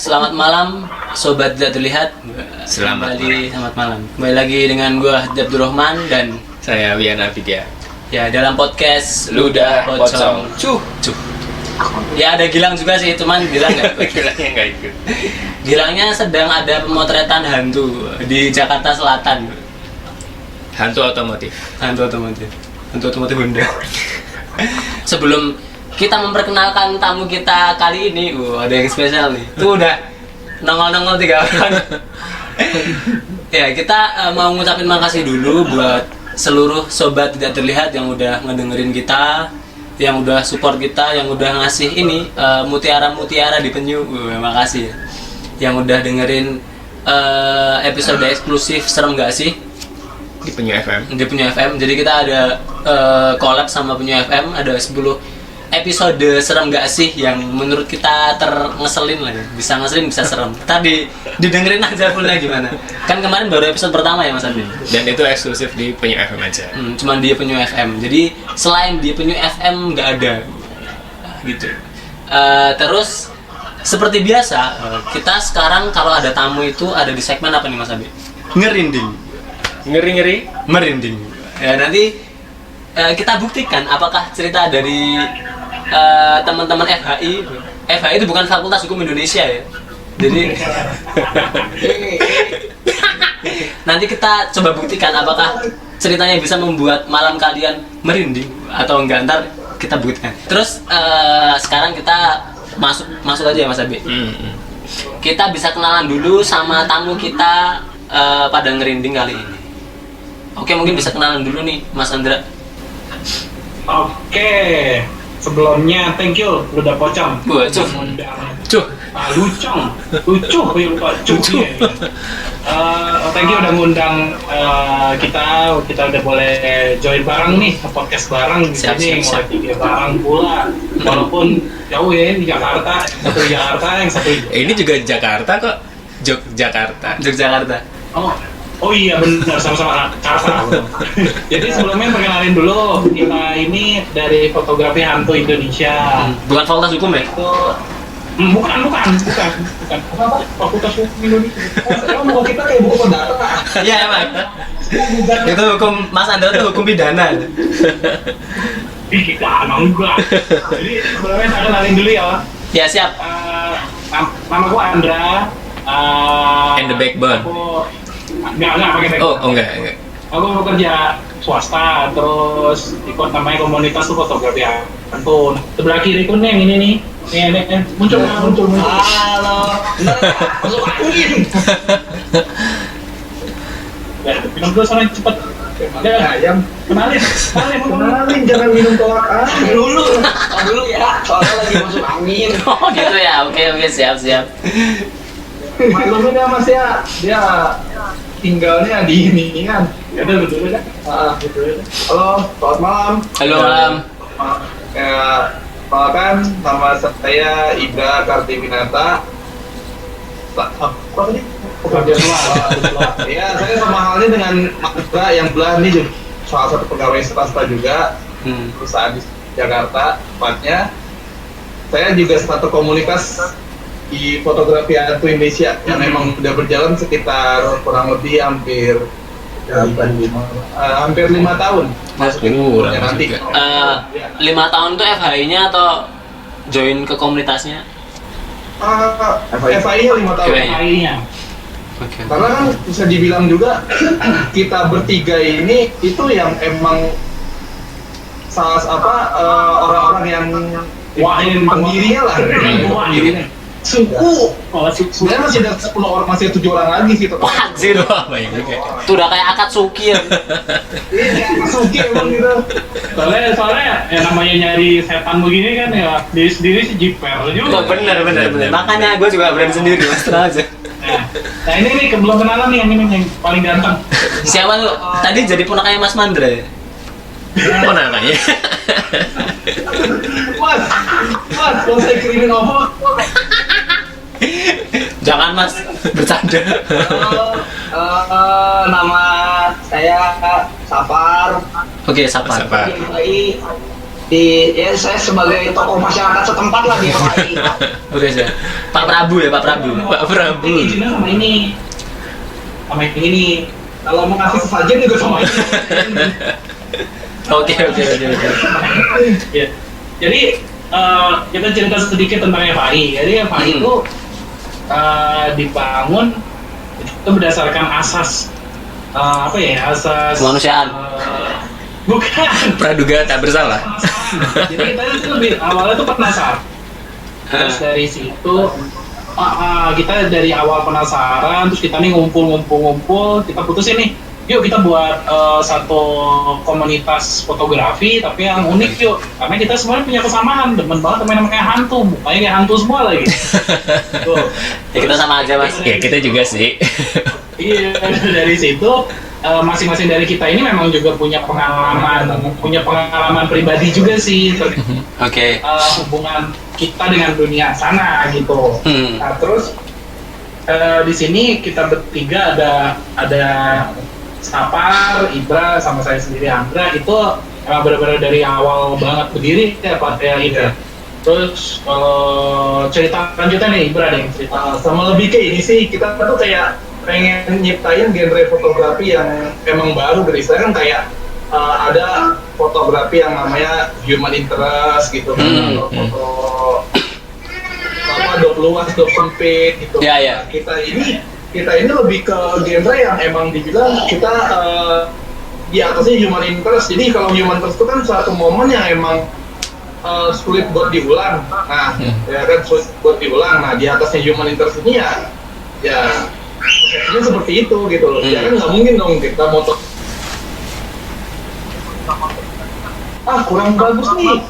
Selamat malam, sobat tidak terlihat. Selamat malam. Kembali lagi dengan gua Abdurrahman dan saya Wian Afidia. Ya, dalam podcast Ludah Pocong. Cuh. Ya ada Gilang juga sih, cuman Gilang nggak ikut. Gilangnya nggak ikut. Gilangnya sedang ada pemotretan hantu di Jakarta Selatan. Hantu otomotif Hantu otomotif Honda. Sebelum kita memperkenalkan tamu kita kali ini, ada yang spesial nih. Tuh udah nongol-nongol 3 orang. Ya, kita mau ngucapin makasih dulu buat seluruh sobat tidak terlihat yang udah ngedengerin kita, yang udah support kita, yang udah ngasih ini mutiara-mutiara di penyu. Makasih ya. Yang udah dengerin episode eksklusif Serem Gak Sih di Penyu FM. Di Penyu FM. Jadi kita ada collab sama Penyu FM, ada 10 episode Serem Gak Sih yang menurut kita ngeselin lah ya. Bisa ngeselin, bisa serem. Tadi didengerin aja fullnya gimana. Kan kemarin baru episode pertama ya Mas Adi. Dan itu eksklusif di Penyu FM aja. Cuman di Penyu FM. Jadi selain di Penyu FM nggak ada gitu. Terus seperti biasa kita sekarang kalau ada tamu itu ada di segmen apa nih Mas Abi? Ngerinding. Merinding. Ya nanti kita buktikan apakah cerita dari teman-teman FHI itu bukan Fakultas Hukum Indonesia ya. Jadi nanti kita coba buktikan apakah ceritanya bisa membuat malam kalian merinding atau enggak, ntar kita buktikan. Terus sekarang kita masuk aja ya Mas Abi. Kita bisa kenalan dulu sama tamu kita pada ngerinding kali ini. Oke, mungkin bisa kenalan dulu nih Mas Andra. Oke, sebelumnya thank you Ludah Pocong. Cuh. Lucu. Thank you udah ngundang kita udah boleh join bareng nih, podcast bareng di sini, mulai 3 bareng pula. Walaupun jauh ya di Jakarta, satu di Jakarta, yang satu di Ini juga Jakarta kok. Yogyakarta. Oh iya benar, sama-sama Jakarta. Jadi sebelumnya perkenalin dulu, kita ini dari fotografi hantu Indonesia. Bukan Fakultas Hukum ya? Itu bukan. Apa? Fakultas Hukum Indonesia. Emang kita kayak buku perdata. Iya emang. Itu hukum Mas Andra tuh hukum pidana. Kita enggak. Jadi sebelumnya saya kenalin dulu ya. Ya siap. Nama gua Andra. And the backbone. Enggak pakai backbone. Oh enggak. Aku bekerja swasta, terus ikut namanya komunitas tuh fotografi hantu. Sebelah kiri pun yang ini nih. Nih, muncul. Halo. Masuk angin. Ya, minum dulu sana cepet. Ayam. Kenalin, jangan minum tolak angin dulu ya. Soalnya lagi masuk angin. Oh gitu ya. Oke siap. Maklumin ya Mas ya, dia tinggalnya di ini kan. Ya udah betul ya. Betul. Halo, selamat malam. Halo malam. Perkenalkan, nama saya Ibra Kartiwinata. Apa tadi? Pekerja luar. Ya, saya sama halnya dengan Mas Ibra yang belah ini juga salah satu pegawai swasta juga, perusahaan di Jakarta tempatnya. Saya juga satu komunitas di fotografi hantu Indonesia yang memang udah berjalan sekitar kurang lebih hampir 5 tahun. Ya, nanti 5 tahun tuh FHI-nya atau join ke komunitasnya? FHI-nya 5 tahun. FHI-nya. Okay. Karena kan bisa dibilang juga kita bertiga ini itu yang emang orang-orang yang pendirinya lah. Suku. Sebenarnya masih ada 10 orang, masih 7 orang lagi sih. Wah, zero. Itu udah kayak Akatsuki ya. Iya, Akatsuki emang gitu. Soalnya ya namanya nyari setan begini kan ya, diri sendiri sih jiper juga. Oh, bener. Makanya gue juga berani sendiri, Mas. Tenang aja. Nah ini nih, belum kenalan nih yang paling ganteng. Siapa lu? Tadi jadi ponakannya Mas Mandra ya? Ponakannya. Mas, kalau saya kirimin apa? Jangan Mas, bercanda. Nama saya Safar. Oke, Safar. Ya saya sebagai tokoh masyarakat setempat lah di FHI. Oke sih. Pak Prabu ya, Pak Prabu. Pak Prabu. Ini izinnya sama ini. Sama yang ini. Kalau mau ngasih sesajen juga sama ini. Oke. Ya. Jadi kita cerita sedikit tentang FHI. Jadi FHI itu dibangun itu berdasarkan asas apa ya? Asas Kemanusiaan. Bukan. Praduga tak bersalah. Jadi kita itu lebih awalnya tuh penasaran. Terus dari situ kita dari awal penasaran, terus kita nih ngumpul, kita putusin nih, yuk kita buat satu komunitas fotografi tapi yang unik yuk, karena kita sebenarnya punya kesamaan, demen banget teman kayak hantu, mukanya kayak hantu semua lagi. Tuh. Ya kita sama aja mas. Ya kita juga sih. Iya, dari situ masing-masing dari kita ini memang juga punya pengalaman pribadi juga sih Oke. hubungan kita dengan dunia sana gitu. Nah terus di sini kita bertiga ada Sapar, Ibra, sama saya sendiri Andra itu emang benar-benar dari awal banget berdiri ya Pak ya Ibra. Terus kalau cerita lanjutnya nih Ibra deh cerita. Sama lebih ke ini sih, kita tuh kayak pengen nyiptain genre fotografi yang emang baru dari saya kan kayak ada fotografi yang namanya human interest gitu kan, foto apa dop luas, dop sempit gitu. Ya. Kita ini lebih ke genre yang emang dibilang kita di atasnya human interest. Jadi kalau human interest itu kan suatu momen yang emang sulit buat diulang. Nah, ya kan sulit buat diulang. Nah, di atasnya human interest ini ya konsepnya seperti itu gitu loh. Ya kan nggak mungkin dong kita moto kurang bagus nih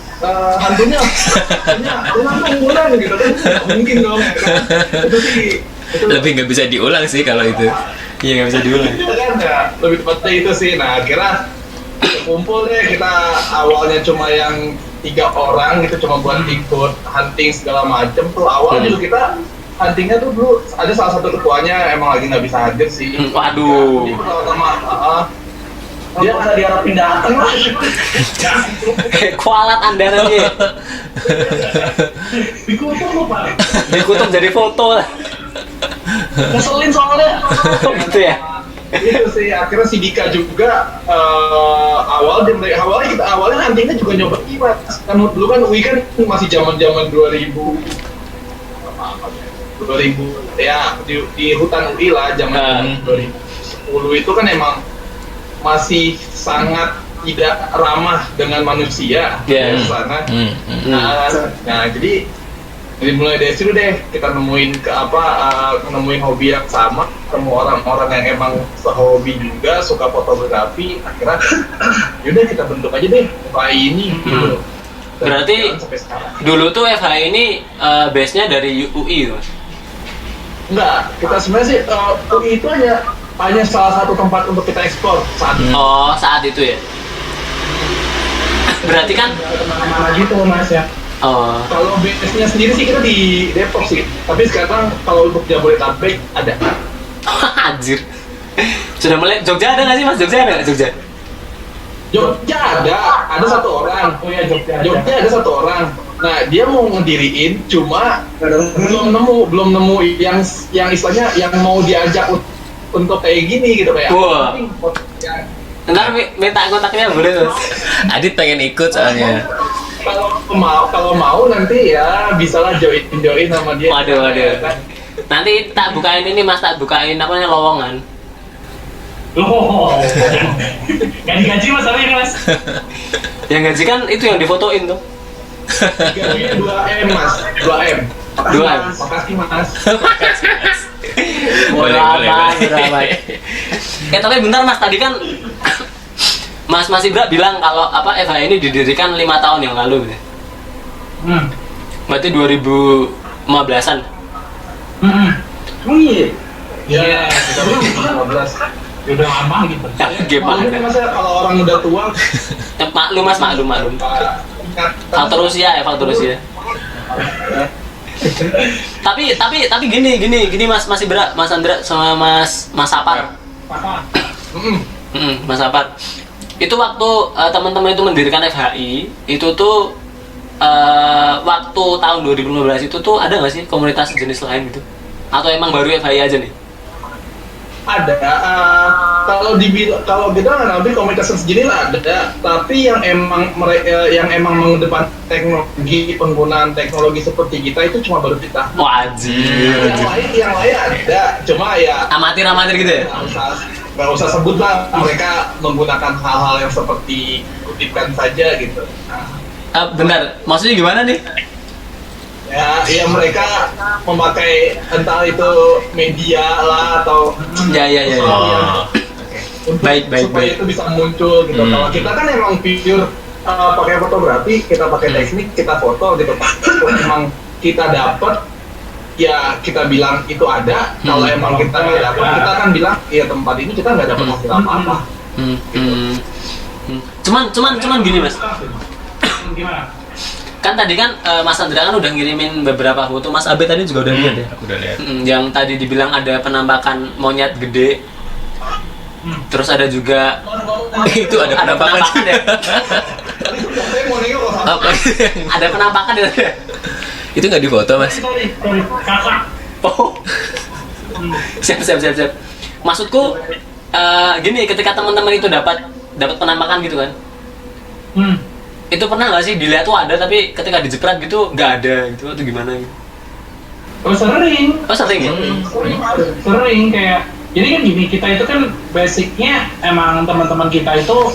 hantunya kurang unggulan gitu kan, nggak mungkin dong ya kan? Itu sih Lebih nggak bisa diulang sih kalau itu. Iya nggak bisa diulang. ya kan ya lebih tepatnya itu sih. Nah akhirnya kumpul deh kita, awalnya cuma yang 3 orang gitu, cuma buat ikut hunting segala macem tuh. Awal dulu kita huntingnya tuh dulu ada salah satu ketuanya emang lagi nggak bisa hadir sih. Waduh. Jadi pertama Dia bisa diharapin datang lah. Kualat anda nanti. Dikutuk lu Pak. Dikutuk jadi foto lah. Ngeselin soalnya. Gitu ya. itu sih akhirnya si Dika juga awalnya huntingnya juga nyoba mas kan dulu kan UI kan masih zaman 2000 ya di hutan UI lah zaman 2010 itu kan emang masih sangat tidak ramah dengan manusia di sana. Nah jadi mulai dari situ deh kita nemuin nemuin hobi yang sama, ketemu orang-orang yang emang sehobi juga, suka fotografi. Akhirnya yaudah kita bentuk aja deh FHI ini gitu. Berarti sampai sekarang. dulu tuh FHI ini base-nya dari UI tuh. Enggak, kita sebenarnya sih UI itu hanya salah satu tempat untuk kita ekspor saat ini. Oh saat itu ya. Berarti kan Kemana-mana gitu mas ya. oh Kalau base-nya sendiri sih kita di Depok sih, tapi sekarang kalau untuk Jabodetabek ada. anjir. Sudah mulai Jogja ada nggak sih mas? Jogja ada nggak Jogja? Jogja ada satu orang. Oh ya Jogja. Jogja ada satu orang. Nah dia mau ngediriin, cuma belum nemu yang istilahnya yang mau diajak untuk kayak gini gitu kayak. Wah. Ntar minta kontaknya boleh mas. Adit pengen ikut soalnya. Kalau mau nanti ya bisalah join sama dia. Waduh. Nanti tak bukain ini mas, tak bukain apa namanya lowongan. Loh. Gak digaji mas hari ini mas. Yang gaji kan itu yang difotoin tuh. Gajinya 2M mas, 2M. 2M. Makasih mas. Boleh. Berapa? Tapi bentar mas, tadi kan Mas Ibra bilang kalau FHI ini didirikan 5 tahun yang lalu. Berarti 2015-an. Oh iya. Ya, kita 2015. Udah lama gitu. Maklum Gimana? mas ya, kalau orang udah tua. Maklum mas, maklum. Faktor usia. Tapi gini Mas Ibra, Mas Andra sama Mas Sapar. Apa? Mas Sapar. Itu waktu teman-teman itu mendirikan FHI, itu tuh waktu tahun 2015 itu tuh ada nggak sih komunitas jenis lain gitu? Atau emang baru FHI aja nih? Ada. Kalau kita nanti komunitas sejenis ada, tapi yang emang mengedepan teknologi, penggunaan teknologi seperti kita itu cuma baru kita. Wajib. Yang lain ada, cuma ya Amatir gitu ya? nggak usah sebut lah, mereka menggunakan hal-hal yang seperti kutipkan saja gitu. Benar, maksudnya gimana nih? Ya mereka memakai entah itu media lah atau Ya. Baik. supaya itu bisa muncul gitu. Kalau kita kan emang pure pakai fotografi, kita pakai teknik, kita foto gitu. Kalau emang kita dapat, ya kita bilang itu ada. Kalau emang kita nggak dapat, kita kan bilang ya tempat ini kita nggak dapat hasil apa-apa. Cuman gini Mas. Gimana? Kan tadi kan Mas Andra kan udah ngirimin beberapa foto. Mas Abe tadi juga udah lihat ya. Aku udah lihat. Yang tadi dibilang ada penampakan monyet gede. Terus ada juga Itu ada penampakan ya. Saya mau nengok kok sama. Apa? Ada penampakan ya. Itu nggak difoto mas? Sorry, kakak. Oh. Siap. Maksudku gini, ketika teman-teman itu dapat penampakan gitu kan. Itu pernah nggak sih dilihat tuh ada tapi ketika dijepret gitu nggak ada gitu atau gimana gitu? Oh sering. Oh sering ya? Sering kayak. Jadi kan gini, kita itu kan basicnya emang teman-teman kita itu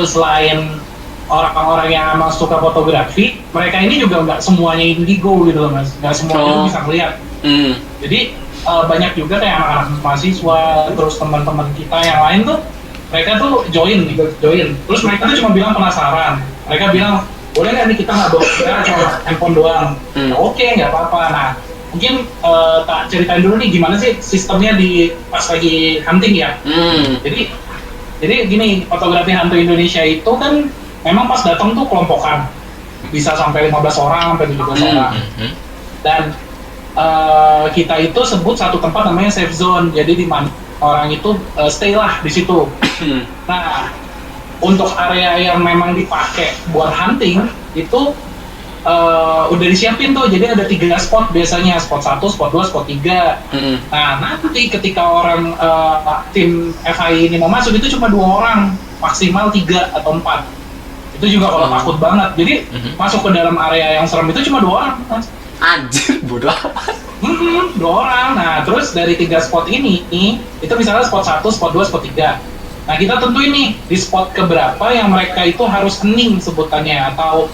selain orang-orang yang emang suka fotografi, mereka ini juga nggak semuanya indigo gitu loh mas, nggak semuanya bisa ngeliat. Jadi banyak juga kayak anak-anak mahasiswa, terus teman-teman kita yang lain tuh, mereka tuh join. Terus mereka tuh cuma bilang penasaran, mereka bilang boleh nggak nih kita nggak bawa kamera, cuma handphone doang. Oke, nggak apa-apa. Nah mungkin tak ceritain dulu nih gimana sih sistemnya di pas lagi hunting ya. Jadi gini, fotografi hantu Indonesia itu kan memang pas datang tuh kelompokan, bisa sampai 15 orang sampai 17 orang. Dan kita itu sebut satu tempat namanya safe zone. Jadi di mana orang itu stay lah di situ. Nah, untuk area yang memang dipakai buat hunting itu udah disiapin tuh. Jadi ada 3 spot biasanya, spot 1, spot 2, spot 3. Nah, nanti ketika orang tim FHI ini mau masuk itu cuma 2 orang, maksimal 3 atau 4. Itu juga kalau takut banget. Jadi masuk ke dalam area yang serem itu cuma 2 orang, Mas. Anjir, bodoh amat. 2 orang. Nah, terus dari 3 spot ini, itu misalnya spot 1, spot 2, spot 3. Nah, kita tentuin nih di spot keberapa yang mereka itu harus hening sebutannya, atau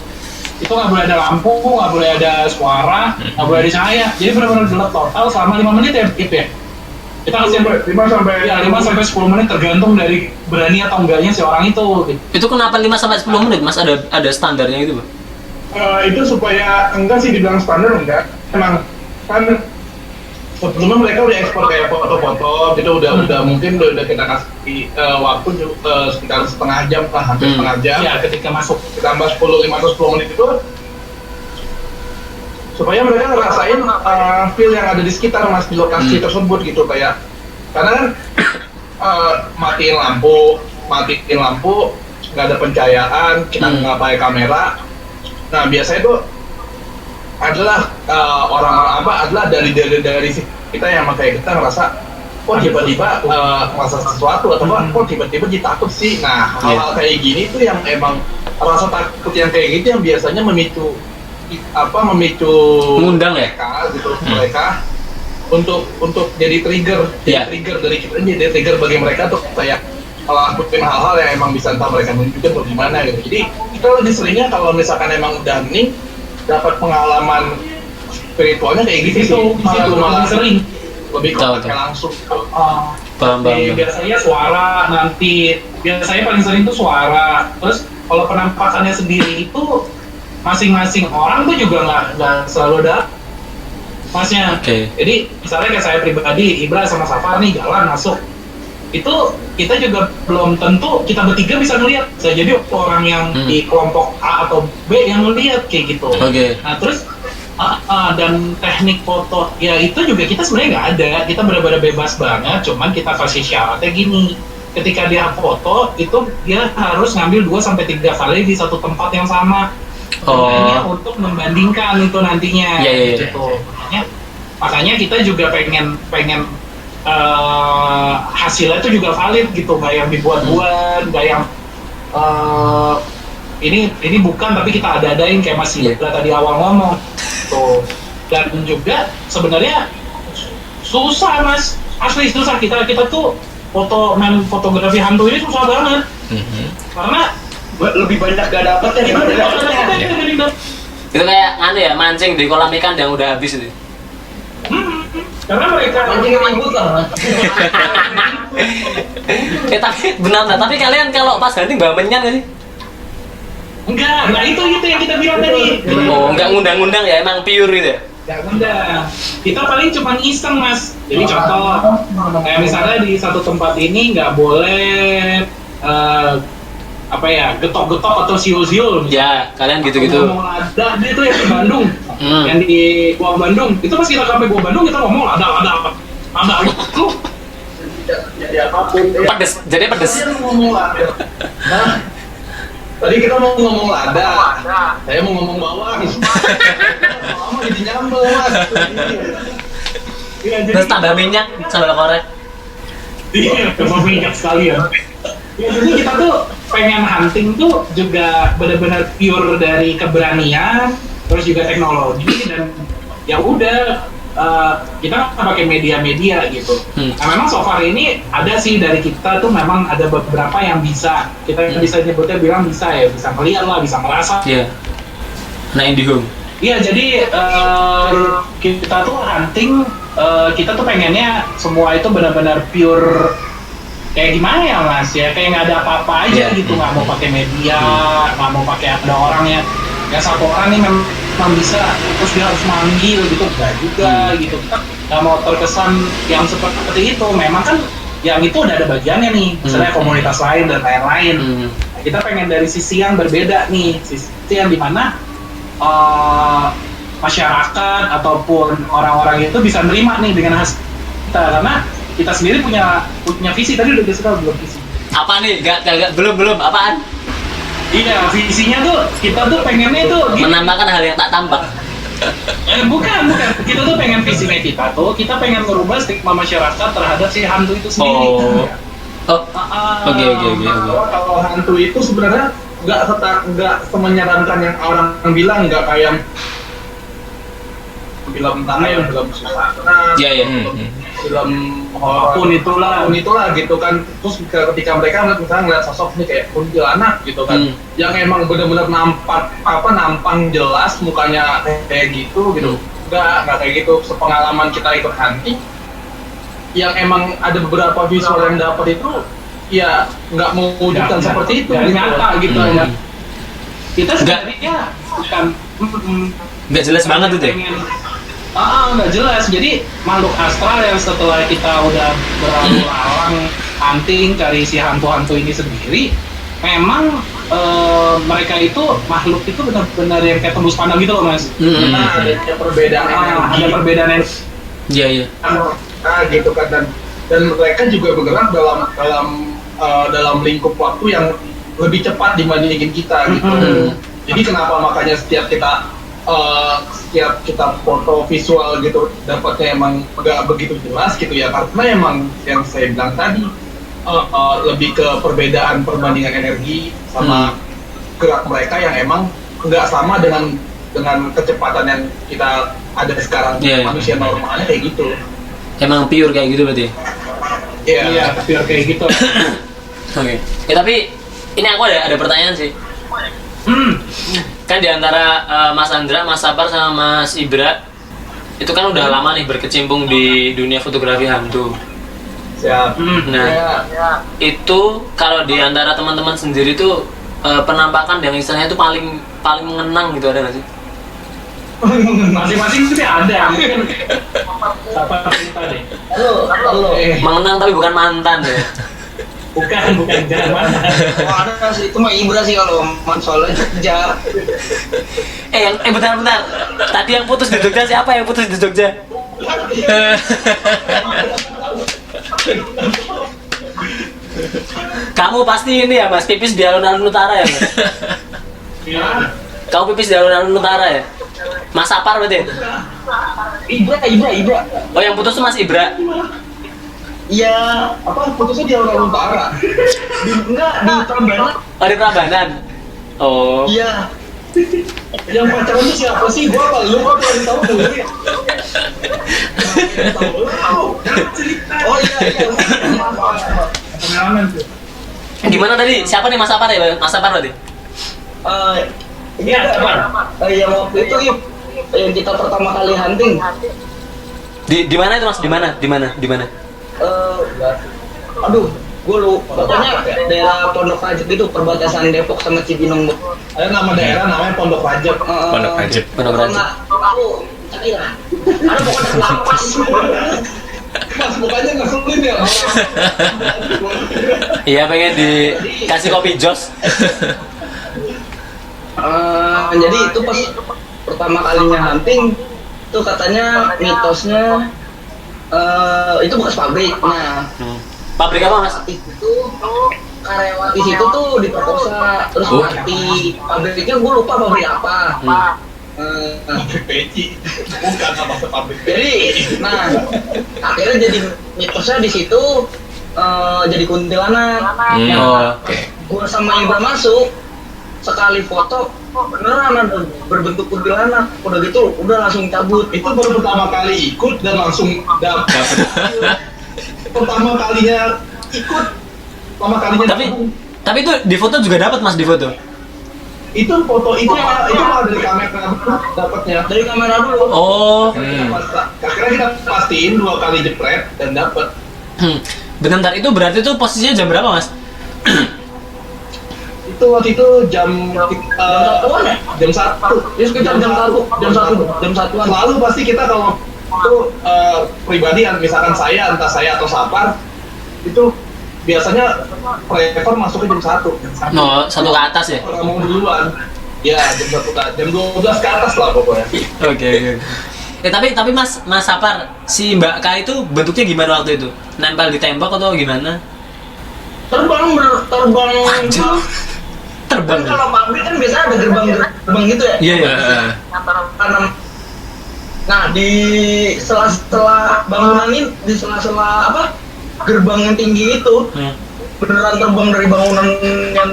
itu nggak boleh ada lampu, nggak boleh ada suara, nggak boleh ada cahaya. Jadi benar-benar gelap total selama 5 menit ya, Ip ya. Kita kasih 5 sampai 10 menit tergantung dari berani atau enggaknya si orang itu. Itu kenapa 5 sampai 10 menit Mas? Ada standarnya gitu, Bang? Itu supaya enggak sih dibilang standar enggak. Emang kan sebelumnya mereka udah ekspor kayak foto-foto gitu, udah mungkin udah kita kasih waktu sekitar setengah jam lah, hampir setengah jam. Ya, ketika masuk Ditambah 5 atau 10 menit itu supaya mereka ngerasain feel yang ada di sekitar mas, di lokasi tersebut gitu. Kayak karena kan matiin lampu nggak ada pencahayaan, kita nggak pakai kamera. Nah biasanya tuh adalah adalah dari kita yang kayak kita ngerasa kok tiba-tiba merasa sesuatu, atau kok tiba-tiba jadi takut sih. Nah hal-hal kayak gini tuh yang emang rasa takut yang kayak gitu yang biasanya memicu ngundang mereka gitu, mereka untuk jadi trigger dari kita, jadi trigger bagi mereka tuh kayak ngelakuin hal-hal yang emang bisa entah mereka nunjukin atau gimana gitu. Jadi kita lebih seringnya kalau misalkan emang udah hening, dapat pengalaman spiritualnya kayak gitu sih, malah sering lebih kontak langsung. Biasanya suara, nanti biasanya paling sering tuh suara. Terus kalau penampakannya sendiri itu masing-masing orang tuh juga nggak selalu ada masnya. Jadi misalnya kayak saya pribadi, Ibra sama Safar nih jalan masuk, itu kita juga belum tentu kita bertiga bisa ngelihat. Bisa jadi orang yang di kelompok A atau B yang ngelihat kayak gitu. Nah terus dan teknik foto ya itu juga kita sebenarnya nggak ada, kita benar-benar bebas banget. Cuman kita kasih syaratnya gini, ketika dia foto itu dia harus ngambil 2-3 kali di satu tempat yang sama. Makanya untuk membandingkan itu nantinya. Iya. Gitu. Makanya kita juga pengen hasilnya itu juga valid gitu, nggak yang dibuat-buat, nggak yang ini bukan tapi kita ada-adain kayak Mas Ibra tadi awal ngomong tuh. Dan juga sebenarnya susah Mas, asli susah kita tuh fotografi hantu ini susah banget. Karena lebih banyak gak dapet ya Itu kayak ya, mancing di kolam ikan yang udah habis itu. Karena mereka mancing emang buta. Tapi benar, tapi kalian kalau pas hunting bawa menyan gak sih? enggak, nah itu yang kita bilang tadi. Oh, enggak ngundang-ngundang ya, emang pure gitu ya? Enggak ngundang. Kita paling cuma iseng Mas. Jadi contoh, kayak misalnya di satu tempat ini nggak boleh getok-getok atau siul-siul. Ya, kalian gitu-gitu. Ngomong lada, dia tuh yang di Bandung, yang di Gua Bandung. Itu pas kita sampai Gua Bandung kita ngomong lada itu. Jadi apapun. Pedes, jadi pedes. Ngomong lada. Nah, tadi kita mau ngomong lada, saya mau ngomong bawang. Lama jadi nyambel Mas. Ya, Terus tambah minyak, sambal korek. Iya, tambah minyak sekali ya. Ya, jadi kita tuh pengen hunting tuh juga benar-benar pure dari keberanian, terus juga teknologi dan ya udah kita nggak pakai media-media gitu. Nah memang so far ini ada sih dari kita tuh memang ada beberapa yang bisa kita bisa nyebutnya bilang bisa melihat lah, bisa merasa. Iya. Nah IndiHome. Iya, jadi kita tuh hunting, kita tuh pengennya semua itu benar-benar pure. Kayak gimana ya Mas ya, kayak nggak ada apa-apa aja gitu, nggak mau pakai media, nggak mau pakai ada orangnya. Ya satu orang nih memang bisa, terus dia harus manggil gitu, enggak juga gitu. Kita nggak mau terkesan yang seperti itu. Memang kan yang itu udah ada bagiannya nih, misalnya komunitas lain dan lain-lain. Nah, kita pengen dari sisi yang berbeda nih, sisi yang dimana masyarakat ataupun orang-orang itu bisa nerima nih dengan hasil kita, karena kita sendiri punya visi. Tadi udah disebut belum visi? Apa nih? Belum apaan? Iya, visinya tuh kita tuh pengennya tuh menambahkan hal yang tak tampak. Bukan. Kita tuh pengen visinya kita pengen merubah stigma masyarakat terhadap si hantu itu sendiri. Oke. Kalau hantu itu sebenarnya nggak semenyeramkan yang orang bilang, nggak kayak film tanah, film susana, film apapun itulah gitu kan. Terus ketika mereka ngeliat sosok nih kayak kuntilanak gitu kan, yang emang benar-benar nampang jelas mukanya kayak gitu. Nggak kayak gitu. Sepengalaman kita ikut hunting, yang emang ada beberapa visual yang dapat itu ya nggak mewujudkan seperti itu gitu. Nyata gitu ya. Kita sebenarnya bukan nggak jelas banget tuh deh. Nggak jelas. Jadi makhluk astral yang setelah kita udah berlalu-lalang hunting cari si hantu-hantu ini sendiri, memang mereka itu makhluk itu benar-benar yang kayak tembus pandang gitu loh Mas. Nah, ada perbedaan energi. Ada perbedaan energi. Iya. Nah gitu kan, dan mereka juga bergerak dalam lingkup waktu yang lebih cepat dibandingin kita gitu. Jadi kenapa makanya setiap kita foto visual gitu dapatnya emang nggak begitu jelas gitu ya, karena emang yang saya bilang tadi lebih ke perbandingan energi sama gerak mereka yang emang nggak sama dengan kecepatan yang kita ada sekarang. Manusia normalnya kayak gitu. Emang pure kayak gitu berarti? Iya, pure kayak gitu. Oke. Tapi ini aku ada pertanyaan sih. Kan di antara Mas Andra, Mas Sapar sama Mas Ibra itu kan udah lama nih berkecimpung di dunia fotografi hantu. Siap. Nah, itu kalau di antara teman-teman sendiri tuh penampakan yang istilahnya itu paling mengenang gitu, ada nggak sih? Masing-masing sih ada. Mungkin Sapar cerita deh. Halo. Mengenang tapi bukan mantan ya. Bukan jangan mana. Ada sih, itu mah Ibra sih kalau soalnya Jogja. Bentar. Tadi yang putus di Jogja siapa yang putus di Jogja? Kamu pasti ini ya Mas, pipis di alun-alun utara ya Mas? Ya, Kamu pipis di alun-alun utara ya? Mas Sapar berarti? Ibra. Oh yang putus tuh Mas Ibra? Iya, Apa putusnya di orang utara? enggak di Prambanan. Oh di Prambanan? Oh. Iya. Yang pacaran itu siapa sih? Gua apa lu? Gua belum tahu dulu ya. Oh iya. pengalaman tuh. Gimana tadi? Siapa nih Mas Sapar ya? Mas Sapar berarti? Iya, yang waktu itu yang kita pertama kali hunting. Di mana itu Mas? Di mana? Aduh, gue lupa. Pokoknya daerah Pondok Rajab itu perbatasan Depok sama Cibinong. Ada nama daerah namanya Pondok Rajab. Pondok Rajab. Pondok Rajab. Aku cari lah. Ada pokoknya lapas. Mas mukanya ngeselin ya. Iya pengen dikasih kopi jos. Jadi itu pas pertama kalinya hunting itu katanya mitosnya itu bekas pabrik. Nah, Pabrik apa Mas? itu karyawan di situ tuh diperkosa terus mati. Pabriknya gue lupa pabrik apa. Pabrik peci. Bukan nama pabrik. Jadi, nah akhirnya jadi mitosnya di situ jadi kuntilanak. Oh. Gue sama Ibra masuk sekali foto beneran ada berbentuk kuntilanak. Udah gitu, udah langsung cabut. Itu baru pertama kali ikut dan langsung dapet. Pertama kalinya ikut, pertama kalinya Tapi itu di foto juga dapat Mas di foto. itu foto itu malah dari kamera dapatnya. Dari kamera dulu. Oh. Akhirnya kita pastiin 2 kali jepret dan dapet. Bentar itu berarti tuh posisinya jam berapa Mas? Itu waktu itu jam satuan ya? jam 1. Ya sekitar jam satuan. Lalu pasti kita kalau itu pribadi misalkan saya entah saya atau Sapar itu biasanya prefer masuknya jam 1. No, satu ke atas ya? Kalau mau duluan ya jam 12 ke atas lah pokoknya. Oke. Tapi Mas Sapar, si Mbak K itu bentuknya gimana waktu itu? Nempel di tembok atau gimana? Terbang. Terbang. Kan kalau pabrik kan biasanya ada gerbang gitu ya. Iya. Tanam. Nah di sela-sela bangunan ini, di sela-sela apa gerbang yang tinggi itu beneran terbang dari bangunan yang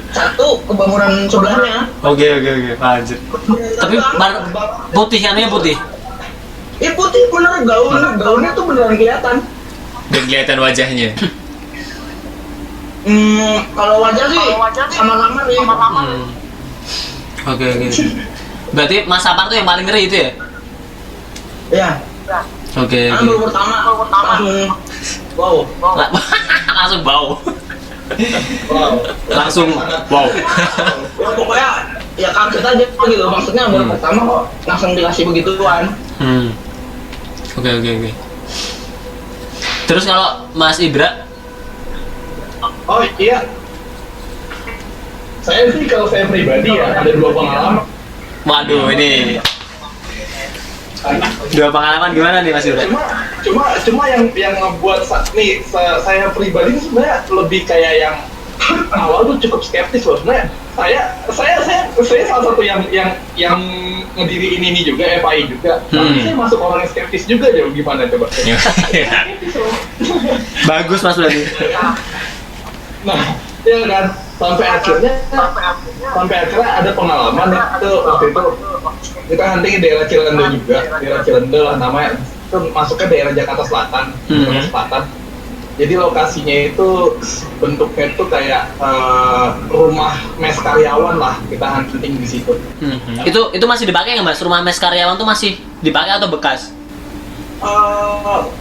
satu ke bangunan sebelahnya. Oke, lanjut. Tapi putih putih. Iya putih bener, gaunnya tuh beneran kelihatan. Dan kelihatan wajahnya. Kalau wajah sih sama-sama sih. Oke. Berarti Mas Sapar tuh yang paling ngeri itu ya? Iya. Oke. Baru pertama Langsung bau. Langsung wow. Ya, pokoknya ya kaget aja gitu. Maksudnya baru pertama kok langsung dikasih begituan. Oke. Terus kalau Mas Ibra? Oh iya. Saya sih kalau saya pribadi ya ada 2 pengalaman. Waduh, ini 2 pengalaman gimana nih Mas Ibra? Cuma yang ngebuat saya pribadi itu sebenarnya lebih kayak yang awal tuh cukup skeptis loh sebenarnya. Saya salah satu yang ngediriin ini juga, FI juga. Tapi saya masuk orang yang skeptis juga jauh gimana coba? Bagus Mas berarti. Nah, ya kan sampai akhirnya ada pengalaman itu waktu itu kita hunting di daerah Cilendo juga, daerah Cilendo lah namanya, itu masuknya daerah Jakarta Selatan. Jadi lokasinya itu bentuknya itu kayak rumah mes karyawan lah, kita hunting di situ. Itu masih dipakai nggak Mas? Rumah mes karyawan tuh masih dipakai atau bekas?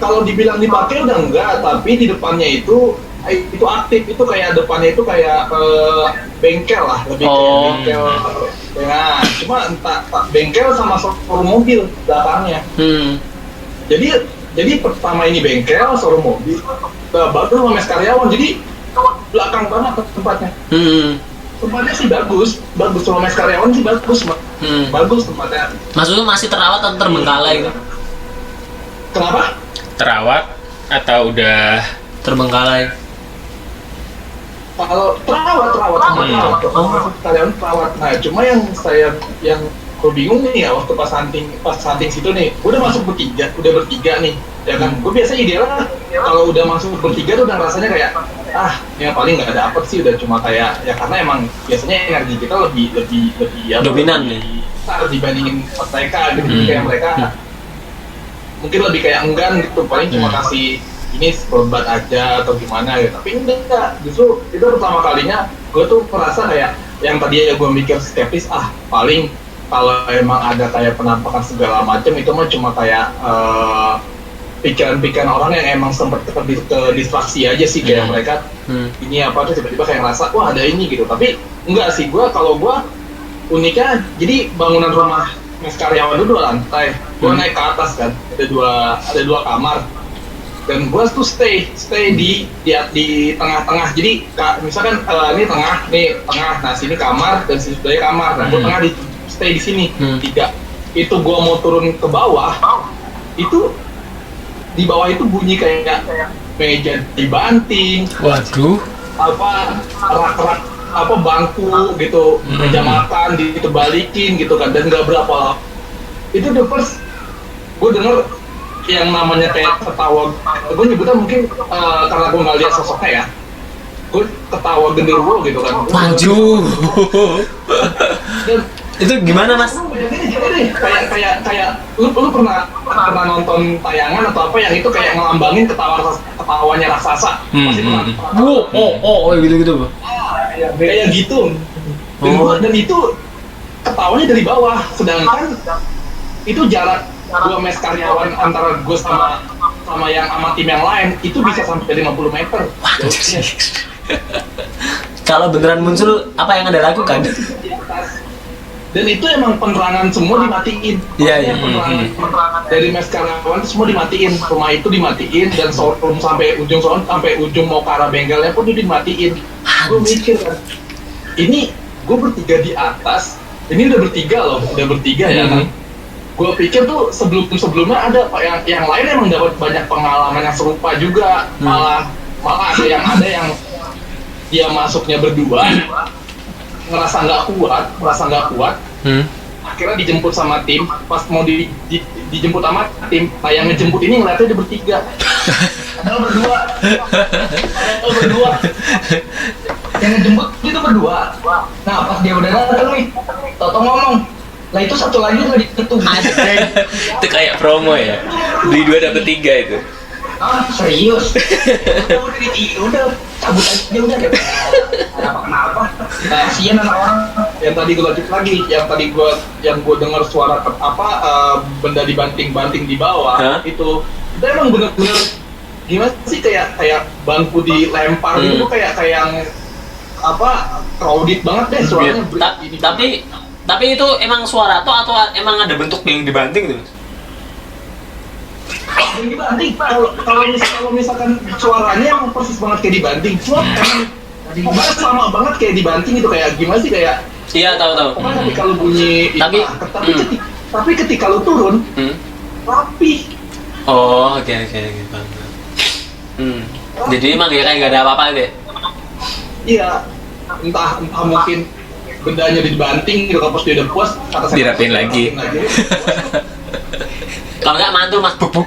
Kalau dibilang dipakai udah enggak, tapi di depannya itu aktif, itu kayak depannya itu kayak bengkel lah, lebih kayak bengkel. Nah, cuma entah bengkel sama showroom mobil belakangnya. Jadi pertama ini bengkel, showroom mobil, baru rumah mes karyawan. Jadi belakang banget tempatnya. Tempatnya sih bagus rumah mes karyawan sih bagus, bagus tempatnya. Maksudnya masih terawat atau terbengkalai gitu? Kenapa? Terawat atau udah Terbengkalai? Kalau perawat karyawan perawat. Nah, cuma yang gue bingung nih ya waktu pas hunting situ nih, gue udah masuk bertiga nih, ya kan? Gue biasanya idealnya kalau udah masuk bertiga tuh udah rasanya kayak yang paling nggak dapet sih, udah cuma kayak ya karena emang biasanya energi kita lebih ya, dominan lebih besar dibandingin mereka gitu. Kayak mereka mungkin lebih kayak enggan gitu, paling cuma kasih ini berobat aja atau gimana gitu. Tapi enggak, justru itu pertama kalinya gue tuh merasa kayak yang tadi ya gue mikir skeptis, paling kalau emang ada kayak penampakan segala macam itu mah cuma kayak pikiran-pikiran orang yang emang sempat ke distraksi aja sih, kayak mereka ini apa tuh tiba-tiba kayak ngerasa wah ada ini gitu. Tapi enggak sih, kalau gue uniknya jadi bangunan rumah mes karyawan itu 2 lantai, gue naik ke atas kan, ada dua kamar, dan gue tuh stay di tengah-tengah. Jadi misalkan ini tengah, nah sini kamar dan sini sebelah kamar, nah gue tengah stay di sini. Tiga itu gue mau turun ke bawah, itu di bawah itu bunyi kayak meja dibanting, Waduh. rak bangku gitu, meja makan ditebalikin gitu kan, dan nggak berapa itu the first gue denger yang namanya kayak ketawa. Gue nyebutnya mungkin karena gue nggak lihat sosoknya ya, gue ketawa genderuwo gitu kan. Waduh. Dan Itu gimana mas? Kayak lu pernah nonton tayangan atau apa yang itu kayak ngelambangin ketawanya raksasa? Pasti pernah. Gitu. Kayak gitu. Dan itu ketawanya dari bawah, sedangkan itu jarak gua mes karyawan antara gua sama yang sama tim yang lain itu bisa sampai 50 meter. Kalau beneran muncul, apa yang Anda lakukan? Dan itu emang penerangan semua dimatiin. Iya. Penerangan dari mes karyawan itu semua dimatiin. Rumah itu dimatiin, dan showroom sampai ujung mau ke arah bengkelnya pun itu dimatiin. Gue mikir kan, ini gue bertiga di atas, ini udah bertiga ya kan. Gue pikir tuh sebelumnya ada yang lain emang dapat banyak pengalaman yang serupa juga. Malah ada yang dia masuknya berdua, merasa nggak kuat, akhirnya dijemput sama tim. Pas mau dijemput sama tim, nah yang ngejemput ini ngeliatnya dia bertiga, padahal berdua. Yang ngejemput itu berdua. Nah pas dia udah datang nih, Toto ngomong, lah itu satu lagi udah diketuk. Itu kayak promo ya. Beli 2 dapet 3 itu. Serius? Udah cabut aja udah deh. Kenapa? Kasian anak orang. Yang tadi gue lanjut lagi, yang gue dengar suara benda dibanting-banting di bawah, itu emang bener-bener gimana sih, kayak bangku dilempar gitu, kayak yang crowded banget deh suaranya. Tapi itu emang suara atau emang ada bentuk yang dibanting gitu? Dibanting. Kalau misalkan suaranya emang persis banget kayak dibanting, cuma emang pokoknya sama banget kayak dibanting itu, kayak gimana sih, kayak Iya, tahu. pokoknya ketika lu bunyi tapi ketika lu turun rapi. Oh, oke. Jadi emang kayak nggak ada apa-apa gitu ya? Iya, entah mungkin bendanya dibanting gitu, pas dia udah puas kata saya Dirapiin lagi. Kalau nggak mantul mas bubuk.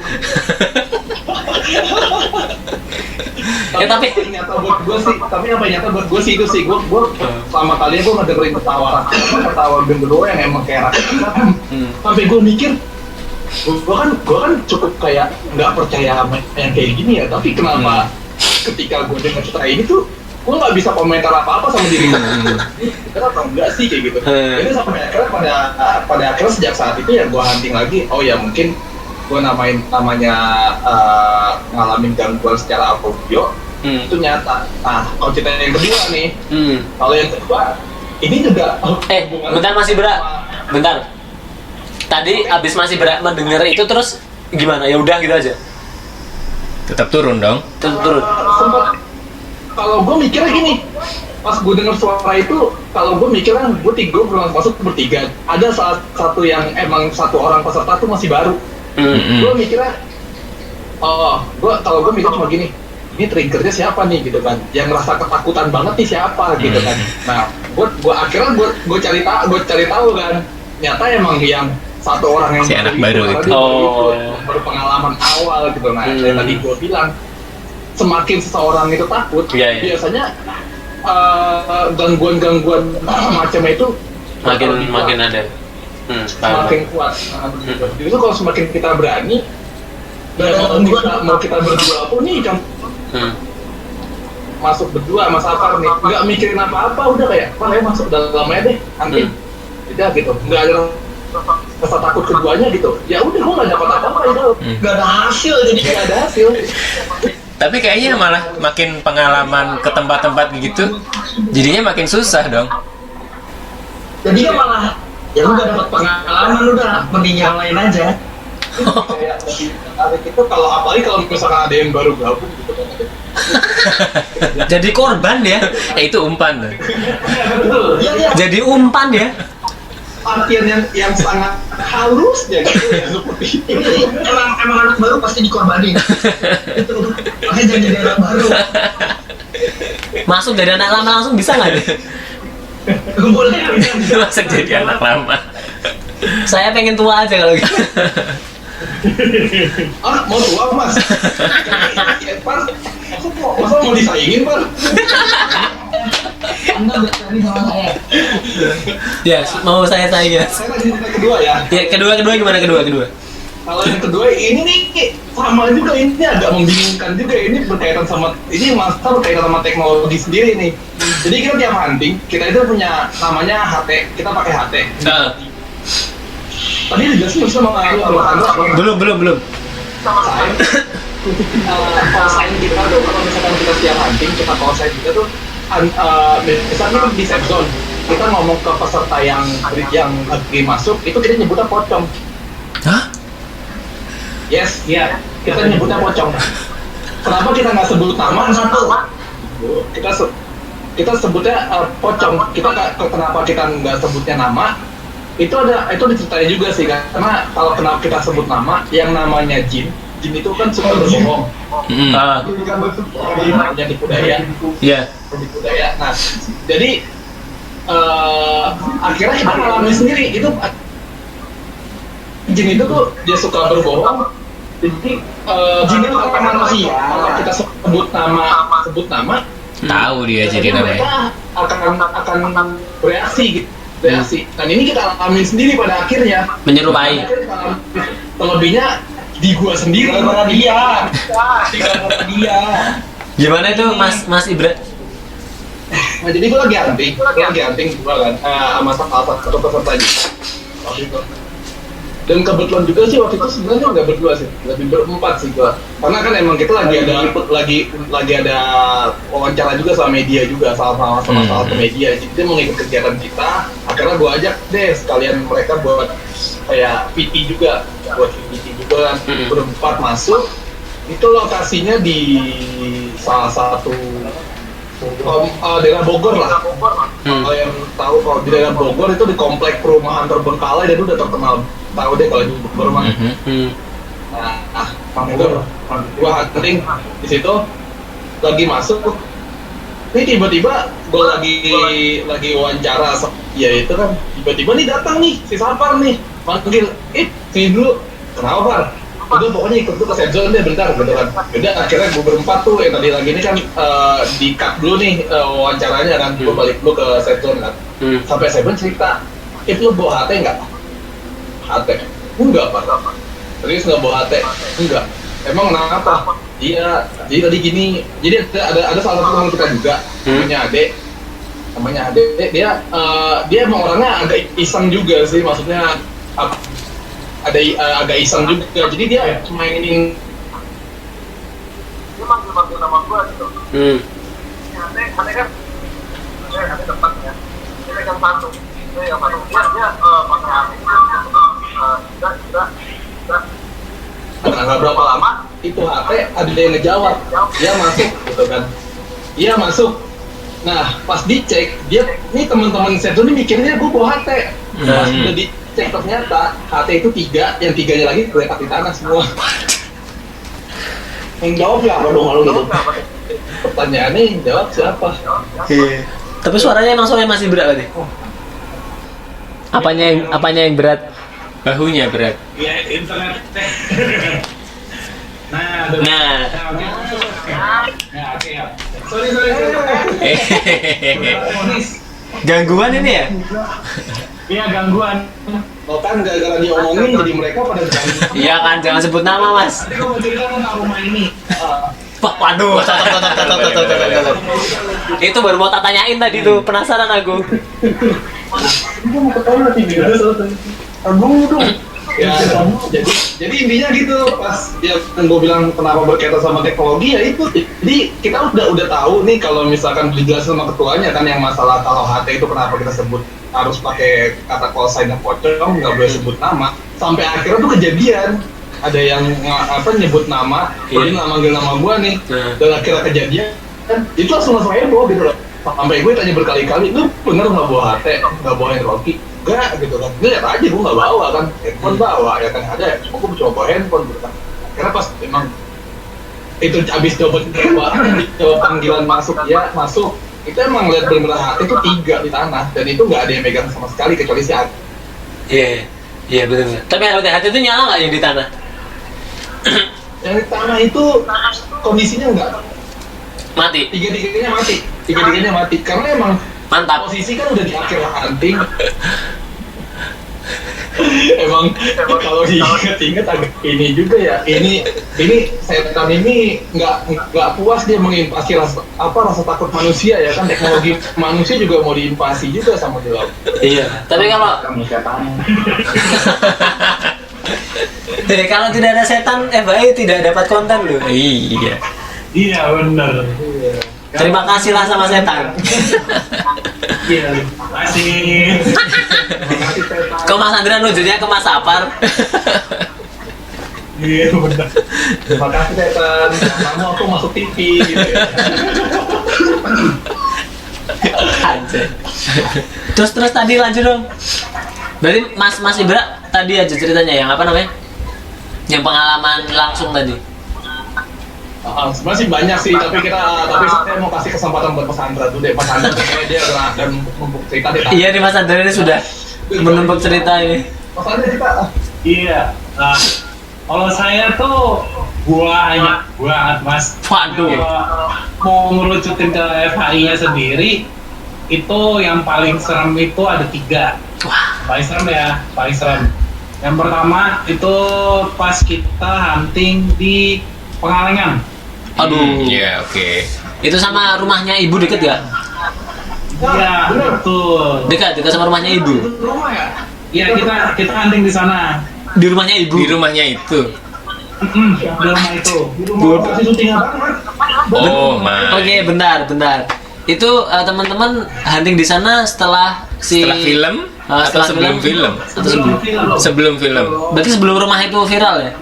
Tapi nyata buat gue sih itu sih gue selama kalian gue ngedengerin ketawa genderuwo yang emang kayak rakyat. Sampai gue mikir, gue kan cukup kayak nggak percaya yang kayak gini ya, tapi kenapa ketika gue dengar cerita ini tuh gue nggak bisa komentar apa-apa sama diri gue. Kenapa enggak sih kayak gitu? Jadi sampai akhirnya pada akhirnya sejak saat itu ya gue hunting lagi. Oh ya mungkin gue namanya ngalamin gangguan secara audio itu nyata. Nah kalau cerita yang kedua nih, kalau yang kedua ini juga bentar. Tadi abis masih berat mendengar itu terus gimana? Ya udah gitu aja. Tetap turun dong. Turun. Sempat. Kalau gue mikirnya gini, pas gue dengar suara itu, kalau gue mikirnya gue masuk bertiga. Ada salah satu yang emang satu orang peserta tuh masih baru. Gue mikirnya, kalau gue mikir cuma gini, ini triggernya siapa nih gitu kan, yang merasa ketakutan banget nih siapa gitu kan. Nah gua akhirnya gua cari tahu kan, ternyata emang yang satu orang yang Si anak baru itu. baru pengalaman awal gitu. Nah kayak tadi gua bilang, semakin seseorang itu takut, Iya. biasanya gangguan-gangguan macam itu makin ada. Paham. semakin kuat. Justru kalau semakin kita berani, dan mau kita berdua pun nih kan masuk berdua sama Safar nih, nggak mikirin apa-apa, udah kayak wah ya masuk dalamnya deh nanti tidak gitu, nggak ada rasa takut keduanya gitu. Ya udah, gua nggak dapat apa-apa itu, Gak ada hasil jadi. nggak ada hasil. Tapi kayaknya malah makin pengalaman ke tempat-tempat gitu, jadinya makin susah dong. Jadi ya malah ya lu gak dapat pengalaman, udah mending yang lain aja. Kayak lebih menarik itu kalau apalagi kalau misalkan ada yang baru gabung gitu kan. Jadi korban ya. Itu umpan tuh. Iya iya. Jadi umpan ya. Artian yang sangat halusnya gitu ya, seperti itu. Ini emang anak baru pasti dikorbanin. Itu makanya jangan jadi anak baru. Masuk dari anak lama langsung bisa nggak nih? Boleh. Masa jadi anak lama. Saya pengen tua aja kalau gitu. Mau tua mas? Ya, Par, masa mau disaingin Par? Anda bertani sama saya. Ya, mau saya ya. Saya lagi cerita kedua ya. Ya, kedua gimana kedua? Kalau yang kedua ini nih sama juga, ini agak membingungkan juga. Ini berkaitan sama, ini master berkaitan sama teknologi sendiri nih. Jadi kita tiap hunting, kita itu punya namanya HT, kita pakai HT. Tadi dijelasin sama Andra. Belum. Call sign kita tuh kalau misalkan kita setiap hunting, kita call sign kita tuh misalnya di safe zone, kita ngomong ke peserta yang lagi masuk, itu kita nyebutnya pocong. Hah? Yes, iya. Kita nyebutnya pocong. Kenapa kita nggak sebut nama? Satu. Kita sebutnya pocong. Kenapa kita nggak sebutnya nama? Itu diceritain juga sih kan. Karena kalau kenapa kita sebut nama, yang namanya jin itu kan suka berbohong. Jadi kan namanya di budaya. Iya. Di budaya. Nah, jadi akhirnya kita ngalamin sendiri itu. Jin itu tuh dia suka berbohong. Jadi jin itu kata manusia. Kalau kita sebut nama, Tahu dia jadi namanya. mereka akan bereaksi gitu. Reaksi. Dan ini kita alamin sendiri pada akhirnya. Menyerupai. Terlebihnya di gua sendiri. Gara-gara dia. Gara-gara dia. Gimana itu Mas Ibra? Nah, jadi gua lagi hunting gua kan sama salah satu peserta juga. Waktu itu. Dan kebetulan juga sih waktu itu sebenarnya nggak berdua sih, lebih berempat sih gua. Karena kan emang kita lagi ada wawancara juga sama media juga, sama satu media. Jadi dia mau ikut kegiatan kita. Akhirnya gua ajak deh sekalian mereka buat kayak PT juga, kan. Berempat masuk. Itu lokasinya di salah satu daerah Bogor lah. Kalau yang tahu, kalau di daerah Bogor itu di komplek perumahan Terbengkalai dan udah terkenal, tahu deh kalau di Bogor mah. Nah, gua hunting di situ, lagi masuk. Ini tiba-tiba gua lagi wawancara, ya itu kan tiba-tiba nih datang nih si Safar nih, panggil, sini dulu, kenapa Far? Udah pokoknya ikut tuh ke safe zone deh bentar gitu kan. Udah akhirnya gue berempat tuh yang tadi lagi ini kan di cut dulu nih wawancaranya kan. Gue balik dulu ke safe zone kan. Sampai safe zone cerita, lu bawa HT nggak? HT? Enggak Pak. Serius nggak bawa HT? Enggak. Emang kenapa? Iya, jadi tadi gini. Jadi ada salah satu teman kita juga, namanya Ade. Dia emang orangnya agak iseng juga sih, maksudnya agak iseng juga, jadi dia mainin dia manggil nama gua gitu. Ade kan Ade tempat ya, dia pegang satu, dia pakai nggak berapa lama itu HT ada yang ngejawab, dia masuk gitu kan, dia masuk. Nah pas dicek dia, nih teman-teman saya tuh mikirnya gua bawa HT. Pas udah dicek ternyata HT itu 3, yang 3-nya lagi terletak di tanah semua. Yang jawab siapa dong kalau gitu? Pertanyaannya yang jawab siapa? Tapi suaranya emang soalnya masih berat tadi. Apanya yang berat? Bahunya berat. Ya internet. Nah, oke ya. Sorry. Gangguan ini ya? Iya gangguan. Oh kan gara-gara diomongin jadi mereka pada ganggu. Iya kan, jangan sebut nama mas. Tadi gue mau cerita tentang rumah ini. Waduh, itu baru mau tak tanyain tadi tuh, penasaran aku. Gue mau ketawa tinggi. Aduh dong. Ya, jadi intinya gitu pas dia gue bilang kenapa berkaitan sama teknologi ya itu. Jadi kita udah tahu nih kalau misalkan dijelasin sama ketuanya kan yang masalah kalau HT itu kenapa kita sebut harus pakai kata call sign dan pocong, nggak boleh sebut nama. Sampai akhirnya tuh kejadian ada yang nyebut nama, jadi nggak manggil nama gua nih, dan akhirnya kejadian itu langsung heboh gitu loh. Sampai gue tanya berkali-kali, lu bener nggak bawa HT, nggak bawa handphone? Enggak gitu kan, lihat aja gue nggak bawa kan, handphone bawa ya kan ada, gue cuma bawa handphone gitu kan. Karena pas emang itu abis coba panggilan masuk dia masuk, itu emang lihat bener-bener HT itu 3 di tanah dan itu nggak ada yang megang sama sekali kecuali si Adi. Iya benar. Tapi HT itu nyala nggak yang di tanah? Yang di tanah itu kondisinya enggak Mati. Tiga-tiganya mati karena emang Mantap. posisi kan udah di akhir hunting. emang kalau diinget-inget agak ini juga ya. Ini setan ini nggak puas dia menginvasi rasa takut manusia ya kan, teknologi manusia juga mau diinvasi juga sama dia. Iya. Tapi kalau tidak ada setan, FHI tidak dapat konten loh. Iya. Iya benar. Terima kasih lah sama setan. Iya. Masih. Kok Mas Andra nunjuknya ke Mas Apar? Iya benar. Terima kasih setan, kamu aku masuk TV gitu ya. Anjir. Terus tadi lanjut dong. Berarti Mas Ibra tadi aja ceritanya yang apa namanya? Yang pengalaman langsung tadi. Sebenarnya sih banyak sih, tapi saya mau kasih kesempatan buat Mas Andra dulu deh. Mas Andra kayaknya dia dan menumpuk cerita deh. Iya nih Mas Andra ini sudah menumpuk cerita ini. Mas Andra cerita. Iya. Nah, kalau saya tuh banyak banget Mas. Waduh. Mau ngerucutin ke FHI-nya sendiri, itu yang paling serem itu ada 3. Wah. Paling serem. Yang pertama itu pas kita hunting di Pengalengan. Aduh. Iya, oke. Itu sama rumahnya ibu deket ya? Iya, betul. Dekat sama rumahnya ibu. Rumah ya? Iya, kita hunting di sana. Di rumahnya ibu. Di rumahnya itu. Di rumah itu. Di rumah kasih syuting apa kan? Oh, my. Oke, bentar. Itu teman-teman hunting di sana setelah film atau sebelum film? Atau sebelum? Sebelum film. Berarti sebelum rumah itu viral ya?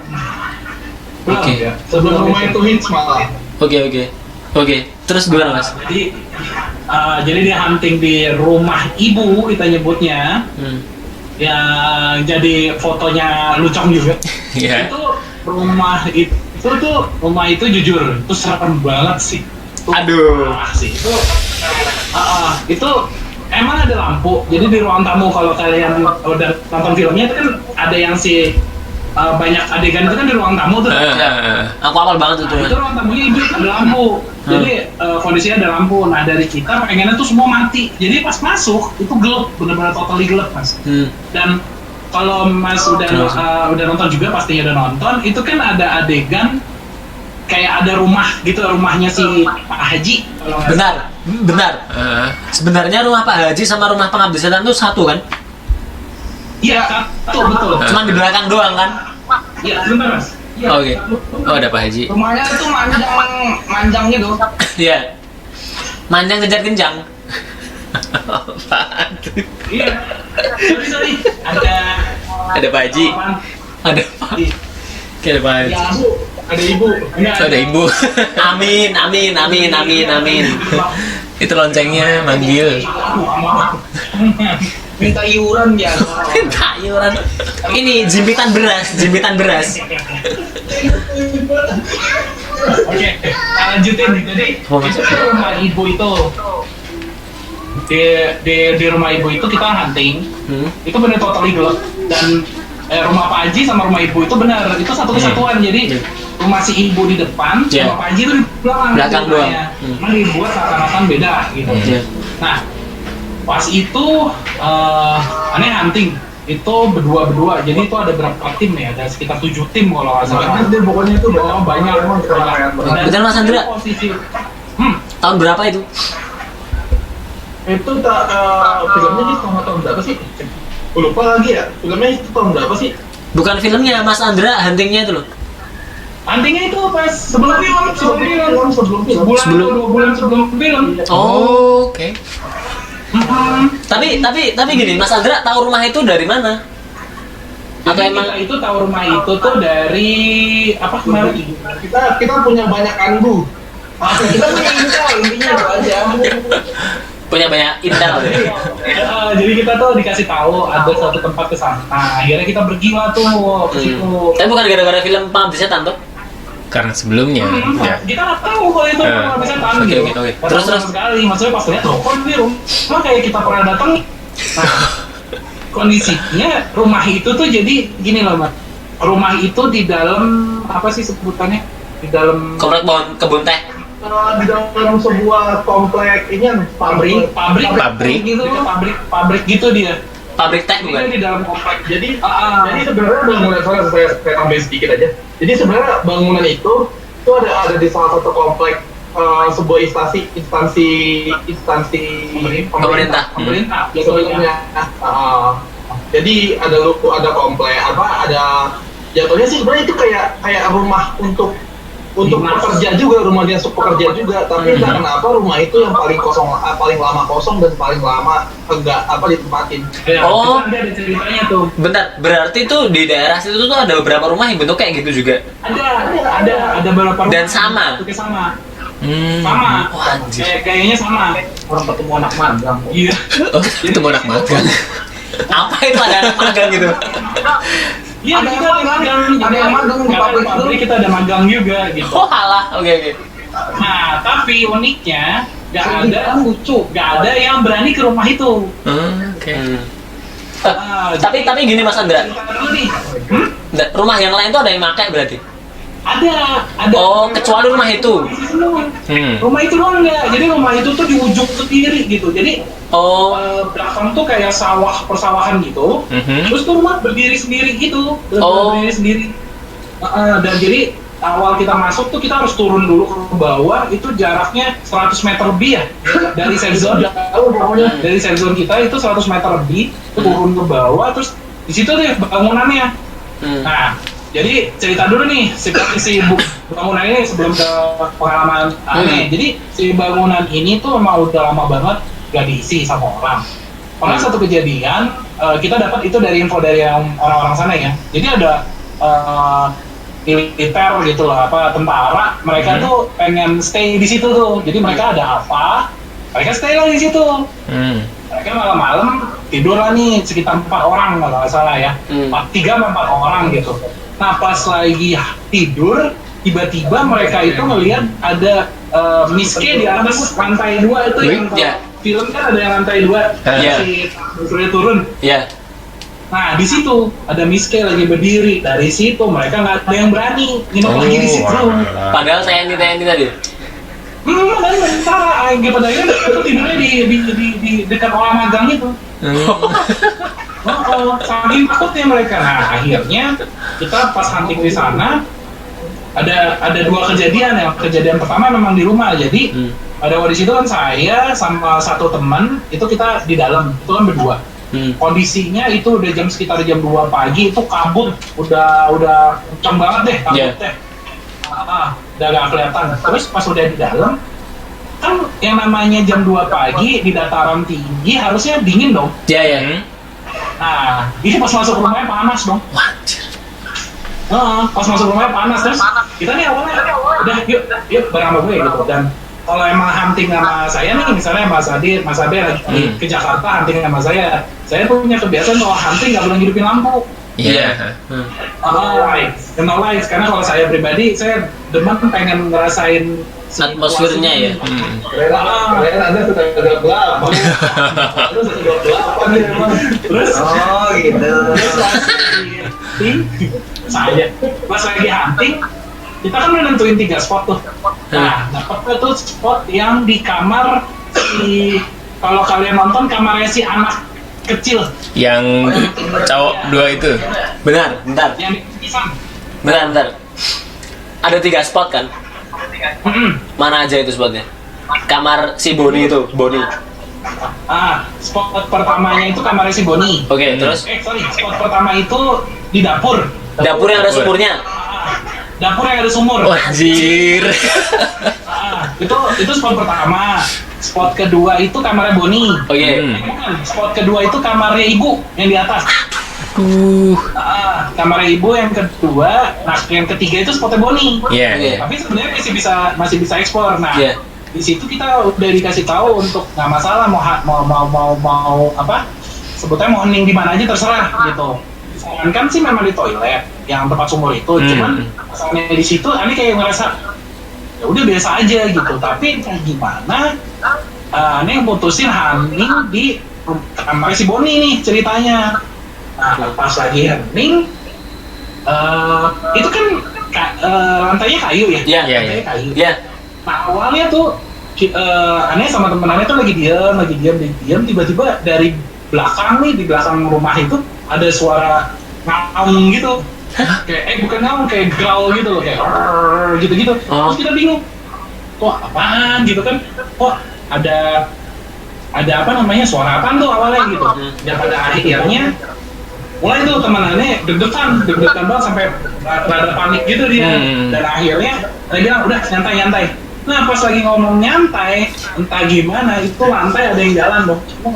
Oke. Ya. Sebelum rumah itu hits malah. Oke. Terus gimana Mas? Jadi dia hunting di rumah ibu kita nyebutnya. Yang jadi fotonya lucong juga. Iya. Rumah itu jujur itu serem banget sih. Aduh. Itu emang ada lampu. Jadi di ruang tamu kalau kalian udah nonton filmnya itu kan ada yang banyak adegan itu kan di ruang tamu tuh. Aku hafal banget itu. Itu ruang tamunya hidup ada lampu. Jadi kondisinya ada lampu. Nah dari kita pengennya tuh semua mati. Jadi pas masuk itu gelap, benar-benar totally gelap Mas. Dan kalau Mas udah nonton juga pastinya udah nonton. Itu kan ada adegan kayak ada rumah gitu, rumahnya si Pak Haji. Benar. Sebenarnya rumah Pak Haji sama rumah pengabdi setan itu satu kan? Iya, betul. Cuman di belakang doang kan? Iya, benar Mas. Oke. Oh, ada Pak Haji. Rumahnya itu manjang gitu. Iya. Manjang kejar kenjang. Apaan tuh? Iya. Sorry. Ada Pak Haji. Ada Pak. Kayak Pak Haji. Ya, Bu, ada ibu. So, ada ibu. Amin. Itu loncengnya manggil. Minta iuran ya. Minta iuran. Ini jimpitan beras. Oke, lanjutin. Jadi itu rumah ibu itu. Di rumah ibu itu kita hunting. Itu benar totally gelap dan rumah Pak Haji sama rumah ibu itu benar itu satu kesatuan. Jadi rumah si ibu di depan, rumah Pak Haji itu di belakang doang. Emang dibuat seakan-akan beda gitu. Nah, pas itu aneh hunting itu berdua, jadi itu ada berapa tim ya? Ada sekitar 7 tim kalau nggak salah. Banyak deh pokoknya itu banyak. Betul Mas Andra? Posisi, Tahun berapa itu? itu filmnya di tahun berapa sih? Lupa lagi ya, filmnya itu tahun berapa sih? Bukan filmnya, Mas Andra huntingnya itu loh. huntingnya itu pas sebelum film, Sebelum film. sebulan atau 2 bulan sebelum film. Oh, oke. Tapi gini, Mas Andra tahu rumah itu dari mana? Atau Jadi emang kita itu tahu rumah itu tuh dari apa kemarin? Kita punya banyak anggu. Kita punya intel, intinya itu aja. punya banyak intel ya? Jadi kita tuh dikasih tahu ada suatu tempat ke sana. Akhirnya kita pergi lah tuh ke situ. Tapi bukan gara-gara film Pengabdi Setan tuh? Karena sebelumnya ya. Kita nggak tahu kalau itu rumah setan Oke, gitu. oke. Nggak Terus, tahu sama sekali. Maksudnya pas lihat loh, kok ini rumah kayak kita pernah datang. Nah, kondisinya rumah itu tuh jadi gini loh, Mas. Rumah itu di dalam apa sih sebutannya? Di dalam Komplek kebun teh. Di dalam sebuah komplek ini yang pabrik gitu, pabrik gitu dia. Pabrik teh Dia bukan? di dalam komplek. jadi sebenarnya bangunan saya tambahin sedikit aja. Jadi sebenarnya bangunan itu ada di salah satu komplek sebuah instansi Pemerintah. Ya, sebenarnya. Jadi ada komplek ada jatuhnya sih sebenarnya itu kayak rumah untuk pekerja juga, rumah dinas pekerja juga, tapi entah kenapa rumah itu yang paling lama kosong dan paling lama enggak ditempatin. Ya, Oh. itu ada ceritanya tuh. Bentar, berarti tuh di daerah situ tuh ada beberapa rumah yang bentuk kayak gitu juga? Ada beberapa rumah Dan sama? bentuknya sama. Wah, anjir. Kayaknya sama. Orang ketemu anak magang. Iya. Oh, itu mau anak magang. Apa itu ada anak magang gitu? Iya, Ada kita yang ada magang. ada yang magang di pabrik pabrik kita ada magang juga gitu. Oh alah, oke. Nah, tapi uniknya nggak lucu. ada yang berani ke rumah itu. Oke. Tapi gini Mas Andra, Cerita dulu nih. rumah yang lain tuh ada yang pakai berarti? Ada. Oh, kecuali rumah itu? Isi semua. Hmm. Rumah itu doang enggak. Jadi rumah itu tuh di ujung ke kiri gitu. Jadi Oh, belakang tuh kayak persawahan gitu. Terus tuh rumah berdiri sendiri gitu. Oh. Berdiri sendiri. Dan jadi awal kita masuk tuh kita harus turun dulu ke bawah. Itu jaraknya 100 meter lebih ya dari safe zone. Dari safe zone kita itu 100 meter lebih. Turun ke bawah terus di situ deh bangunannya. Nah, jadi cerita dulu nih si bangunan ini sebelum ke pengalaman aneh. Jadi si bangunan ini tuh emang udah lama banget gak diisi sama orang. Pernah satu kejadian kita dapat itu dari info dari yang orang-orang sana ya. Jadi ada militer gitu lah, tentara. Mereka tuh pengen stay di situ tuh. Jadi mereka ada apa? Mereka stay lah di situ. Mereka malam-malam tidur lah nih sekitar 4 orang kalau nggak salah ya. 3 sama 4 orang gitu. Nah pas lagi tidur, tiba-tiba mereka itu ngelihat ada miske di atas lantai 2 itu yang film kan ada yang lantai 2 si surya turun. Iya. Nah di situ ada miske lagi berdiri. Dari situ mereka nggak ada yang berani nginep lagi di situ. Padahal TNI tadi. Dan tentara, pada akhirnya itu tidurnya di dekat orang magang itu. Saking takutnya mereka. Nah akhirnya kita pas hunting di sana ada 2 kejadian ya. Kejadian pertama memang di rumah. Jadi pada waktu itu kan saya sama satu teman itu kita di dalam itu kan berdua. Kondisinya itu udah sekitar jam 2 pagi itu kabut udah kencang banget deh kabut deh. Udah gak kelihatan. Terus pas udah di dalam kan yang namanya jam 2 pagi di dataran tinggi harusnya dingin dong. Iya. Nah, ini pas masuk rumahnya panas dong. Wajir. Pas masuk rumahnya panas terus kita nih awalnya udah yuk bareng sama gue gitu. Dan kalau emang hunting sama saya nih, misalnya Mas Abe lagi ke Jakarta hunting sama saya punya kebiasaan kalau hunting nggak boleh hidupin lampu. Iya. Kenal lights karena kalau saya pribadi saya demen pengen ngerasain Atmosfernya ya. Kalian Anda sudah gelap. Anda sudah gelap nih memang. Terus Oh gitu. terus pas lagi hunting, saya pas lagi hunting kita kan udah nentuin 3 spot tuh. Nah, dapetnya tuh spot yang di kamar kalau kalian nonton kamarnya si anak kecil Yang cowok 2 itu. Benar, bentar. yang di pisang. Bentar. Ada 3 spot kan? Mana aja itu spotnya? Kamar si Boni itu, Boni. Spot pertamanya itu kamarnya si Boni. Oke, terus Spot pertama itu di dapur. dapur yang ada sumurnya. Dapur yang ada sumur. Anjir. Itu spot pertama. Spot kedua itu kamarnya Boni. Oke. Bukan, spot kedua itu kamarnya ibu yang di atas. Kamarnya ibu yang kedua, nah yang ketiga itu spotnya Boni. Iya. Oke. Tapi sebenarnya masih bisa ekspor. Nah, Iya. di situ kita udah dikasih tahu untuk nggak masalah mau apa? Sebutnya mau hening di mana aja terserah gitu. Kan sih memang di toilet yang tempat sumur itu, cuman asalnya di situ, Ani kayak ngerasa ya udah biasa aja gitu. Tapi entah gimana, Ani yang putusin hening di kamar si Boni nih ceritanya. Nah, pas lagi hening, itu kan lantainya kayu ya? Iya. Lantainya kayu. Iya. Nah awalnya tuh Aneh sama temen-temennya tuh lagi diam, tiba-tiba dari belakang nih, di belakang rumah itu ada suara ngaung gitu. Kayak bukan ngaung, kayak growl gitu loh, kayak gitu-gitu. Terus kita bingung, kok apaan gitu kan? Kok ada apa namanya, suara apaan tuh awalnya gitu. Dan pada akhirnya mulai tuh teman Aneh deg-degan banget sampai rada panik gitu dia. Dan akhirnya dia bilang udah nyantai. Nah pas lagi ngomong nyantai, entah gimana itu lantai ada yang jalan dong. Itu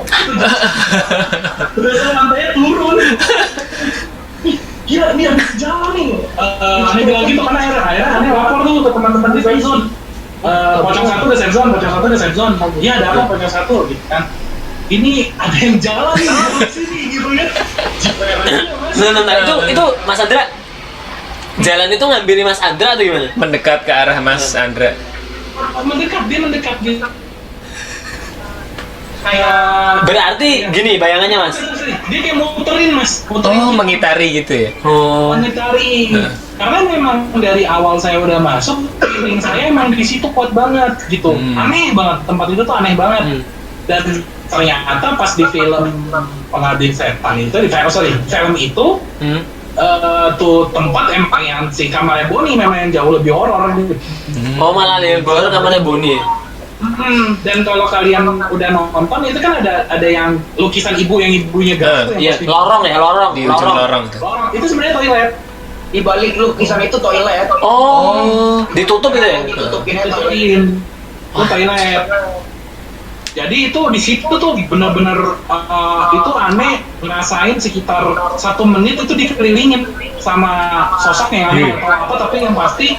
terus lantainya turun. Gila, ini habis jalan nih. Aneh bilang gitu kan, akhirnya Aneh lapor tuh ke teman-teman di safe zone. Pocong 1 udah safe zone. Iya ada apa pocong 1 gitu kan. Ini ada yang jalan nih di sini gitu ya. Nah, itu Mas Andra. Jalan itu ngambil Mas Andra atau gimana? Mendekat ke arah Mas Andra. Dia mendekat gitu. Kayak Berarti gini bayangannya Mas. dia kayak muterin Mas, Oh, mengitari gitu ya. mengitari. Karena memang dari awal saya udah masuk, feeling saya emang di situ kuat banget gitu. Aneh banget, tempat itu tuh aneh banget. Dan ternyata pas di film Pengabdi Setan itu, film itu tuh tempat emang yang si kamarnya Boni memang yang jauh lebih horor gitu. Oh malah lebih horor kamarnya Boni. Dan kalau kalian udah nonton itu kan ada yang lukisan ibu yang ibunya gantung. Iya, lorong. Di ujung lorong tuh. Lorong itu sebenarnya toilet. Di balik lukisan itu toilet. Oh, ditutup itu ya? Ditutupin toilet. Ditutupin. Itu toilet. Jadi itu di situ tuh benar-benar itu Aneh ngerasain sekitar 1 menit itu dikelilingin sama sosok yang aneh atau apa, tapi yang pasti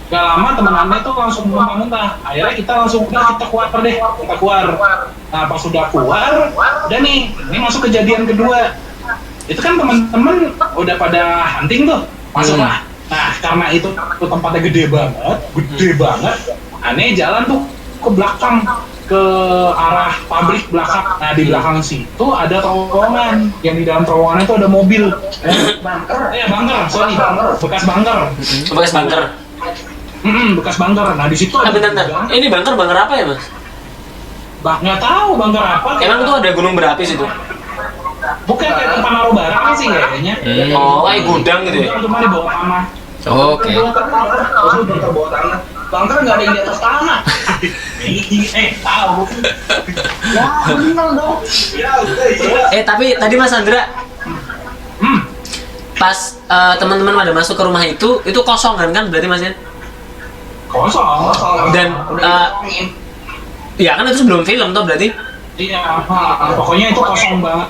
gak lama temen Aneh tuh langsung muntah-muntah. Akhirnya kita langsung kita keluar. Nah pas sudah keluar, udah nih, ini masuk kejadian kedua. Itu kan temen-temen udah pada hunting tuh, masuk lah. Nah karena itu tempatnya gede banget, Aneh jalan tuh ke belakang, ke arah pabrik belakang. Nah di belakang situ ada terowongan, yang di dalam terowongan itu ada mobil. Bekas bunker. Bekas bunker. Nah di situ Bentar. Ini bunker apa ya Mas? nggak tahu bunker apa. Emang tuh ada gunung berapi situ? Bukan kayak tempat naruh barang sih kayaknya. Oh, kayak gudang gitu ya? Cuma di bawah tanah. Oke. Bunker bawah tanah. Bunker nggak ada yang di atas tanah. Tahu. Ya benar dong. Tapi tadi Mas Andra pas teman-teman pada masuk ke rumah itu kosong kan berarti Mas ya? Kosong. Dan ya kan itu sebelum film tuh berarti? Iya, pokoknya itu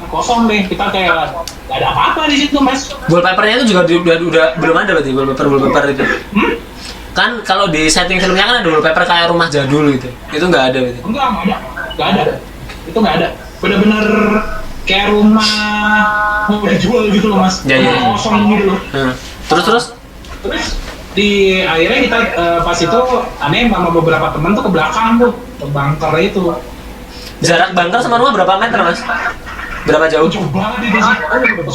kosong deh. Kita kayak nggak ada apa-apa di situ Mas. Wallpapernya itu juga udah belum ada berarti wallpaper itu. Kan kalau di setting filmnya kan ada wallpaper kayak rumah jadul gitu. Itu nggak ada berarti. Enggak ada. Itu nggak ada. Bener-bener kayak rumah mau dijual gitu loh mas, Ya, ya. rumah kosong gitu loh. Terus Terus di akhirnya kita pas itu aneh sama beberapa teman tuh ke belakang tuh, ke bunker itu. jarak bunker sama rumah berapa meter mas? Berapa jauh? Jauh banget di situ.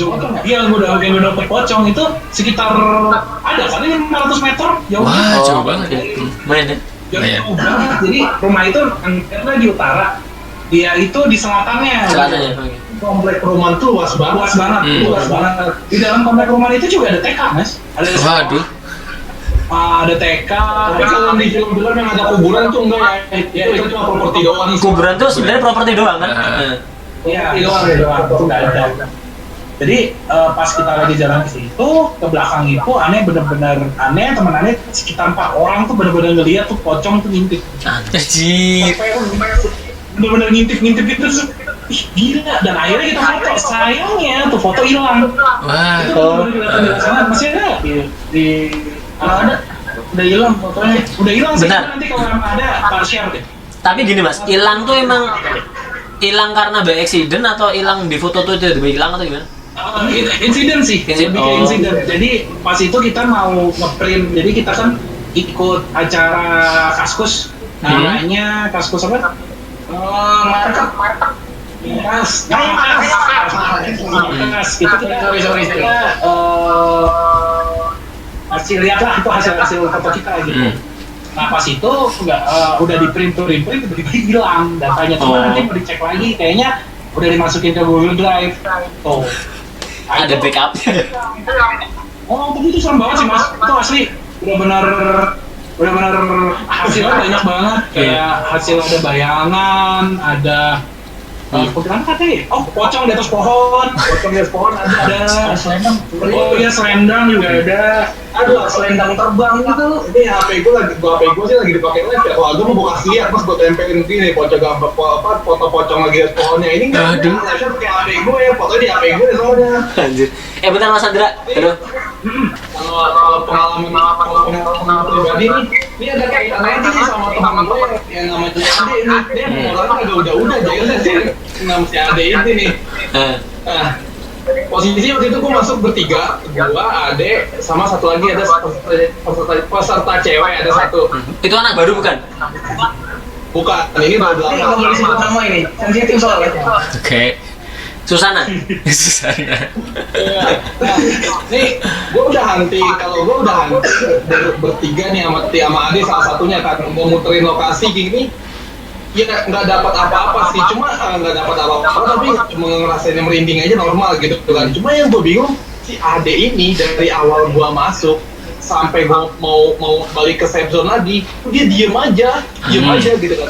Jauh banget. Iya, yang udah dapet pocong itu sekitar ada kali 500 meter jauh. Wah, jauh banget ya. Main ya? Jauh banget. Jadi rumah itu karena di utara, dia itu di selatannya. Selatannya. Komplek perumahan tuh luas banget. Luas banget, luas banget. Di dalam komplek rumah itu juga ada TK, mas. Ada Waduh. ada TK. Tapi kalau di film-film yang ada kuburan tuh enggak ya, itu cuma properti doang. Kuburan tuh sebenarnya properti doang kan? Iya, doang, itu nggak ada. Jadi pas kita lagi jalan ke situ, ke belakang itu aneh, bener-bener aneh, temen aneh sekitar 4 orang tuh bener-bener ngeliat tuh pocong tuh ngintip. Anjir. Bener-bener ngintip gitu, terus ih gila, dan akhirnya kita foto. Sayangnya tuh foto hilang. Wah. Itu bener-bener kelihatan di sana, masih ada nggak di ada, udah hilang fotonya, udah hilang sih. Benar. Nanti kalau emang ada, tak share deh. Tapi gini mas, hilang tuh emang hilang karena by accident atau hilang di foto tuh tiba-tiba hilang atau gimana? Insiden sih, Insiden. lebih ke Oh. insiden. Jadi pas itu kita mau ngeprint, jadi kita kan ikut acara Kaskus, namanya Kaskus apa? Market. Mas, itu kita hasil lihat lah itu hasil foto kita gitu. Nah pas itu udah di print tiba-tiba hilang datanya, cuma nanti mau dicek lagi kayaknya udah dimasukin ke Google Drive. Tuh. Ada backupnya. Oh begitu, serem banget sih mas, itu asli benar-benar hasilnya banyak banget, kayak hasil ada bayangan, ada kuntilanak katanya, oh pocong di atas pohon ada selendang, oh iya selendang juga ada. Aduh, selendang terbang gitu. Ini HP gue sih lagi dipakai live ya. Wah, gue mau gue kasih lihat pas gue tempelin gini pocong gambar foto pocong lagi di pohonnya. Ini enggak ada. Saya pakai HP gue ya, fotonya di HP gue soalnya. Anjir. Bentar mas Andra. Aduh. Kalau pengalaman pribadi nih, ini ada kaitannya nih sama teman gue yang namanya Ade nih. Dia orangnya agak udah jahilnya sih. Nama si Ade ini nih. Nah, posisi waktu itu gue masuk bertiga, gua, Ade, sama satu lagi ada peserta cewek ada satu. Itu anak baru bukan? Bukan, ini baru Ini belakang. kalau boleh sebut nama ini, sensitif soalnya. Oke. Susana. Susana. Iya. Nah, nih, gue udah hunting bertiga nih sama Ade salah satunya kan mau muterin lokasi gini. Ya nggak dapat apa-apa sih, cuma nggak dapat apa-apa tapi cuma ngerasain merinding aja normal gitu kan. Cuma yang gue bingung si Ade ini dari awal gua masuk sampai gua mau balik ke safe zone lagi, dia diem aja gitu kan.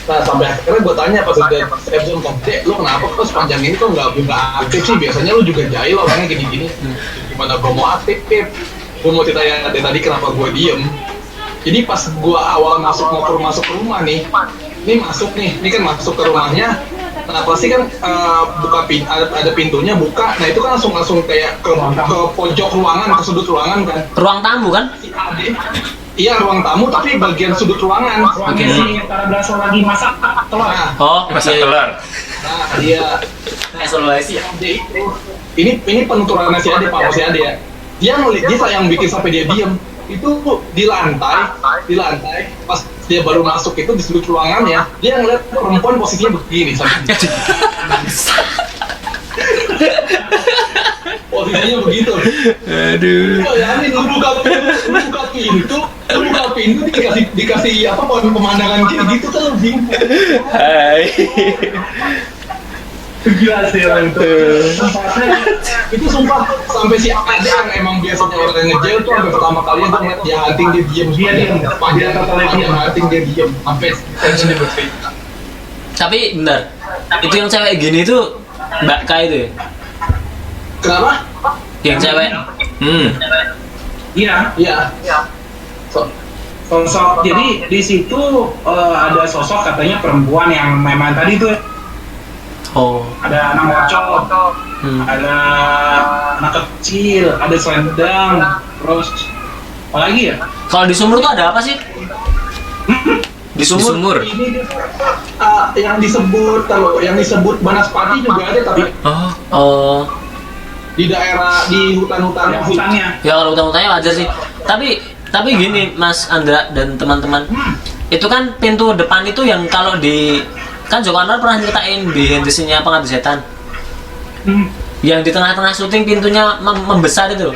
Nah sampai akhirnya gue tanya pas udah safe zone kan, Dek, lu kenapa kok sepanjang ini kok nggak aktif sih? Biasanya lu juga jahil orangnya gini-gini. Gimana gua mau aktif, Pip? Gue mau cerita yang Ade tadi kenapa gue diem. Jadi pas gua awal masuk ke rumah nih, ini kan masuk ke rumahnya. Nah pasti kan ada pintunya buka. Nah itu kan langsung kayak ke pojok ruangan, ke sudut ruangan kan. Ruang tamu kan? Si Ade, iya ruang tamu tapi bagian sudut ruangan. Oke sih, karena berasa lagi masak telur. Nah, Oh, Masak iya. telur. iya. Evaluasi. Ade itu, ini penuturannya si Ade, Pak si Ade ya. Dia yang bikin sampai dia diem. Itu di lantai pas dia baru masuk itu di sudut ruangannya dia ngeliat perempuan posisinya begini sampai posisinya begitu. Aduh. Oh ya ini lu buka pintu dikasih apa pemandangan kayak gitu kan lu bingung. Hai. Gila sih orang itu. Itu sumpah sampai si Ade yang emang biasanya orang yang ngejel tuh sampai pertama kali gue ngeliat dia hunting dia diem panjang hunting dia diem sampai tension bercerita. Tapi benar. Itu yang cewek gini tuh Mbak K itu ya? Kenapa? Yang cewek. Iya. Sosok. Jadi di situ ada sosok katanya perempuan yang memang tadi tuh Oh. ada anak mocok, ada anak kecil, ada selendang, terus apa lagi ya? Kalau di sumur tuh ada apa sih? Di sumur. Ini yang disebut Banaspati juga ada tapi Oh. di daerah di hutan-hutan hutannya. Ya kalau hutan-hutannya wajar sih. Tapi gini Mas Andra dan teman-teman. Itu kan pintu depan itu yang kalau di kan Joko Anwar pernah nyeritain di Hentisinya Pengabdi Setan. Yang di tengah-tengah syuting pintunya membesar itu.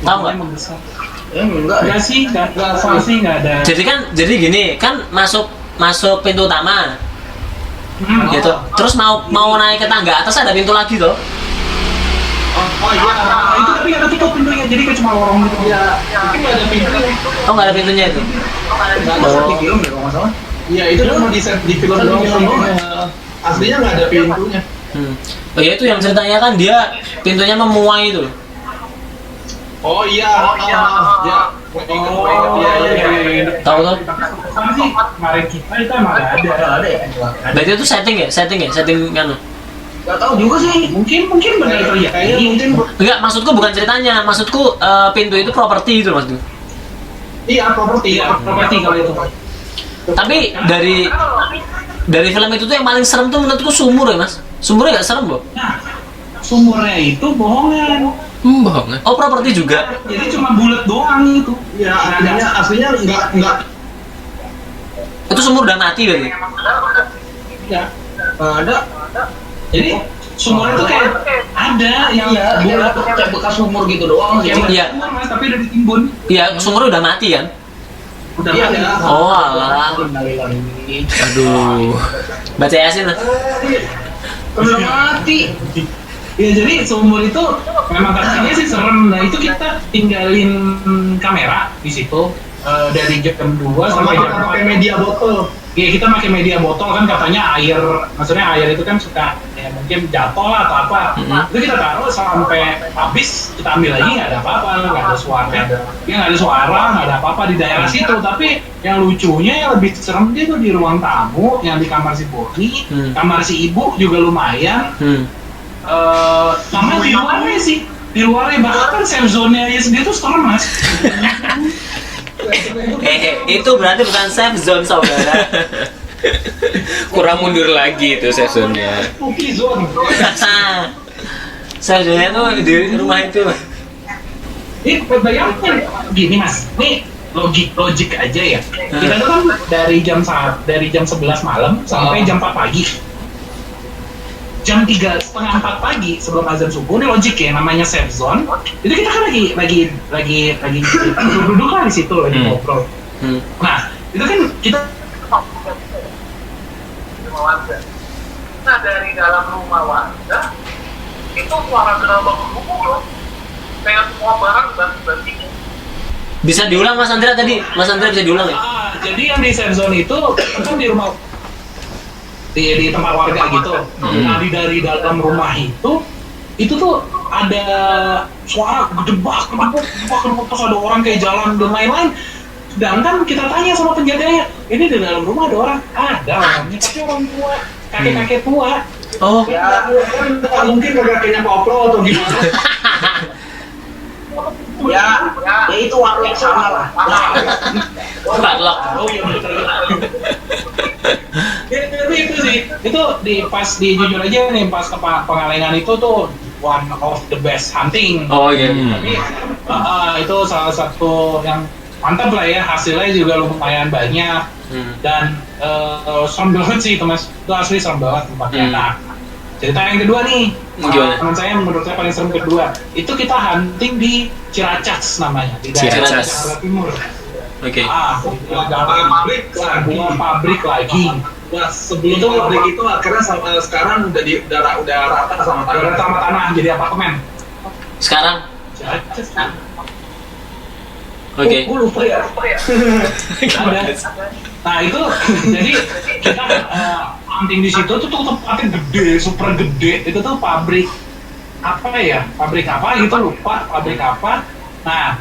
Tahu nggak? Enggak sih, enggak ada. Jadi gini kan masuk pintu utama. Gitu. Terus mau naik ke tangga atas ada pintu lagi tuh. Oh iya, itu tapi ada tutup pintunya, jadi kayak cuma lorong gitu. Iya, tapi nggak ada pintunya. Oh nggak ada pintunya itu. Di film ya kalau nggak salah. Iya itu cuma di film doang. Aslinya nggak ada pintunya. Oh ya itu yang ceritanya kan dia pintunya memuai itu. Oh iya, ya. Tahu tuh? Sama sih, kemarin kita itu emang nggak ada ya. Berarti itu setting kan? Nggak tahu juga sih. Mungkin benar terjadi. Kayaknya mungkin Enggak, maksudku bukan ceritanya, maksudku pintu itu properti itu maksudku. iya properti. Properti kalau itu. Tapi dari film itu tuh yang paling serem tuh menurutku sumur ya mas. Sumurnya nggak serem loh. Nah, sumurnya itu bohongan. Bohong. Oh properti juga. Jadi cuma bulat doang itu. Ya aslinya nggak. Itu sumur udah mati berarti. Ya. Ada. Jadi sumur itu kayak ada yang bulat Kayak bekas sumur gitu doang sih. Iya. sumur mas, tapi udah ditimbun. Iya, sumurnya udah mati kan? Udah Iya, mati. ada. Oh alah. Aduh. Baca Yasin lah. Udah mati. Ya jadi sumur itu memang katanya sih serem. Nah itu kita tinggalin kamera di situ dari jam 2 sampai jam 4. Pakai media botol. Iya kita pakai media botol kan katanya maksudnya air itu kan suka ya mungkin jatuh lah atau apa. Itu kita taruh sampai habis kita ambil lagi nggak ada apa-apa, nggak ada suara. Ya nggak ada suara, nggak ada apa-apa di daerah situ. Tapi yang lucunya yang lebih serem dia tuh di ruang tamu, yang di kamar si Boni, kamar si ibu juga lumayan. Sama di luarnya sih, di luarnya bahkan safe zone-nya aja sendiri tuh serem mas. Itu berarti bukan safe zone saudara. Kurang mundur lagi itu seasonnya. Spooky zone. Safe zone-nya tuh di rumah itu. Ini bayangin gini mas, ini logik aja ya. Kita tuh kan dari jam 11 malam sampai jam 4 pagi. Jam 3:30, 4 pagi sebelum azan subuh, ini logik ya, namanya safe zone. Itu kita kan lagi duduk lah di situ lagi ngobrol. Nah, itu kan kita dari dalam rumah warga itu suara gerabak rumah kayak semua barang basi-basi. Bisa diulang Mas Andra tadi? Mas Andra bisa diulang ya? Jadi yang di safe zone itu kan di rumah di tempat warga gitu. Nah dari dalam rumah itu tuh ada suara gedebak terus ada orang kayak jalan dan lain-lain. Sedangkan kita tanya sama penjaganya, ini di dalam rumah ada orang? Ada orangnya, tapi orang tua, kakek-kakek tua. Oh. Ya mungkin kakeknya koplo atau gimana. Ya itu warung sama lah. Padlock. Oh iya betul. Itu sih, itu jujur aja nih pas ke Pengalengan itu tuh one of the best hunting. Oh iya. Tapi itu salah satu yang mantap lah ya, hasilnya juga lumayan banyak dan serem banget sih itu mas, itu asli serem banget tempatnya. Nah cerita yang kedua nih, teman saya menurut saya paling serem kedua, itu kita hunting di Ciracas namanya, di daerah Jakarta Timur. Oke. Pabrik lagi. Nah, sebelum itu pabrik itu akhirnya sekarang udah rata sama tanah. Udah sama tanah jadi apartemen. Sekarang? Ciracas. Oke. Gue lupa ya. Ada. Nah itu jadi kita hunting di situ tuh tempatnya gede, super gede. Itu tuh pabrik apa ya? Pabrik apa gitu lupa. Pabrik apa? Nah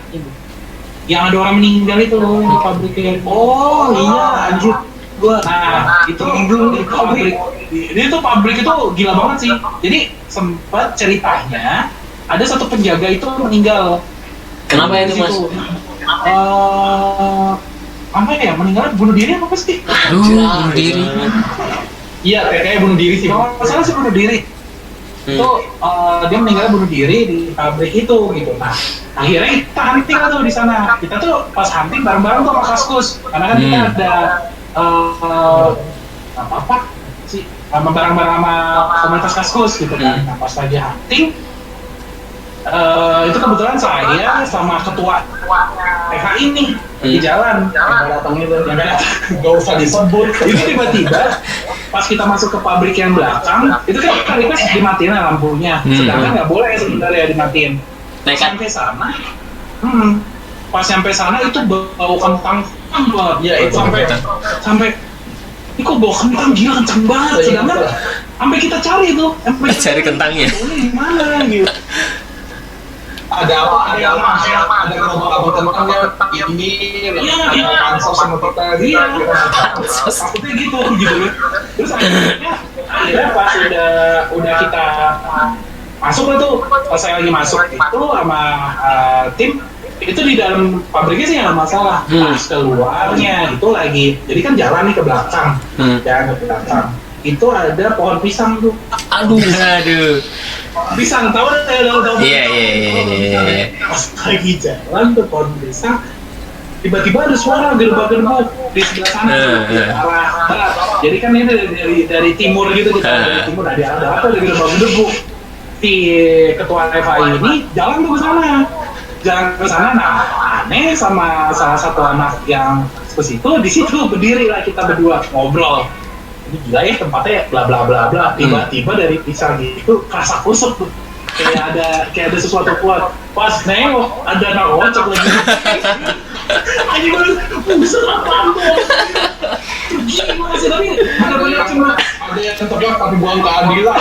yang ada orang meninggal itu loh di pabriknya. Oh iya anjir. Itu pabrik. Ini tuh pabrik itu gila banget sih. Jadi sempat ceritanya ada satu penjaga itu meninggal. Kenapa itu mas? apa ya, meninggal bunuh diri apa sih? Aduh, bunuh diri. Iya, kayaknya bunuh diri sih. Kalau nggak salah sih bunuh diri. Itu dia meninggal bunuh diri di pabrik itu gitu. Nah, akhirnya kita hunting tuh di sana. Kita tuh pas hunting bareng-bareng tuh sama Kaskus, karena kan kita ada apa sih, bareng-bareng sama komunitas Kaskus gitu kan. Nah, pas lagi hunting, itu kebetulan saya sama ketua PKI nih di jalan yang datang itu, yang nggak usah disebut. Itu tiba-tiba pas kita masuk ke pabrik yang belakang, itu kan request dimatiin lampunya, sedangkan nggak boleh sebenarnya dimatiin. Sampai sana, pas sampai sana itu bau kentang banget. Ya itu sampai ini kok bau kentang gila kenceng banget, sedangkan sampai kita cari tuh, Cari kentangnya. Di mana gitu. Ada kelompok kentangnya ini pansos sama kita gitu. Takutnya gitu kan. Terus akhirnya pas udah kita masuk lah tuh, pas saya lagi masuk itu sama tim itu di dalam pabriknya sih nggak masalah. Pas keluarnya itu lagi, jadi kan jalan nih ke belakang, ke belakang itu ada pohon pisang tuh. Aduh. Pisang, tahu? Iya. Pas lagi jalan tuh pohon pisang, tiba-tiba ada suara gerbak-gerbuk di sebelah sana, di arah barat. Jadi kan ini dari timur gitu, dari timur ada apa, ada gerbak-gerbuk. Si ketua FAI ini jalan tuh ke sana. Nah, aneh sama salah satu anak yang ke situ, di situ berdiri lah kita berdua ngobrol. Ini gila ya tempatnya, bla bla bla bla. Tiba-tiba dari pisang gitu kerasa kusut tuh, kayak ada sesuatu kuat. Pas nengok ada anak ngocok lagi. Ayo pusat apaan tuh? Gila sih, tapi ada banyak cuma Ada yang tebak tapi buang keadilan.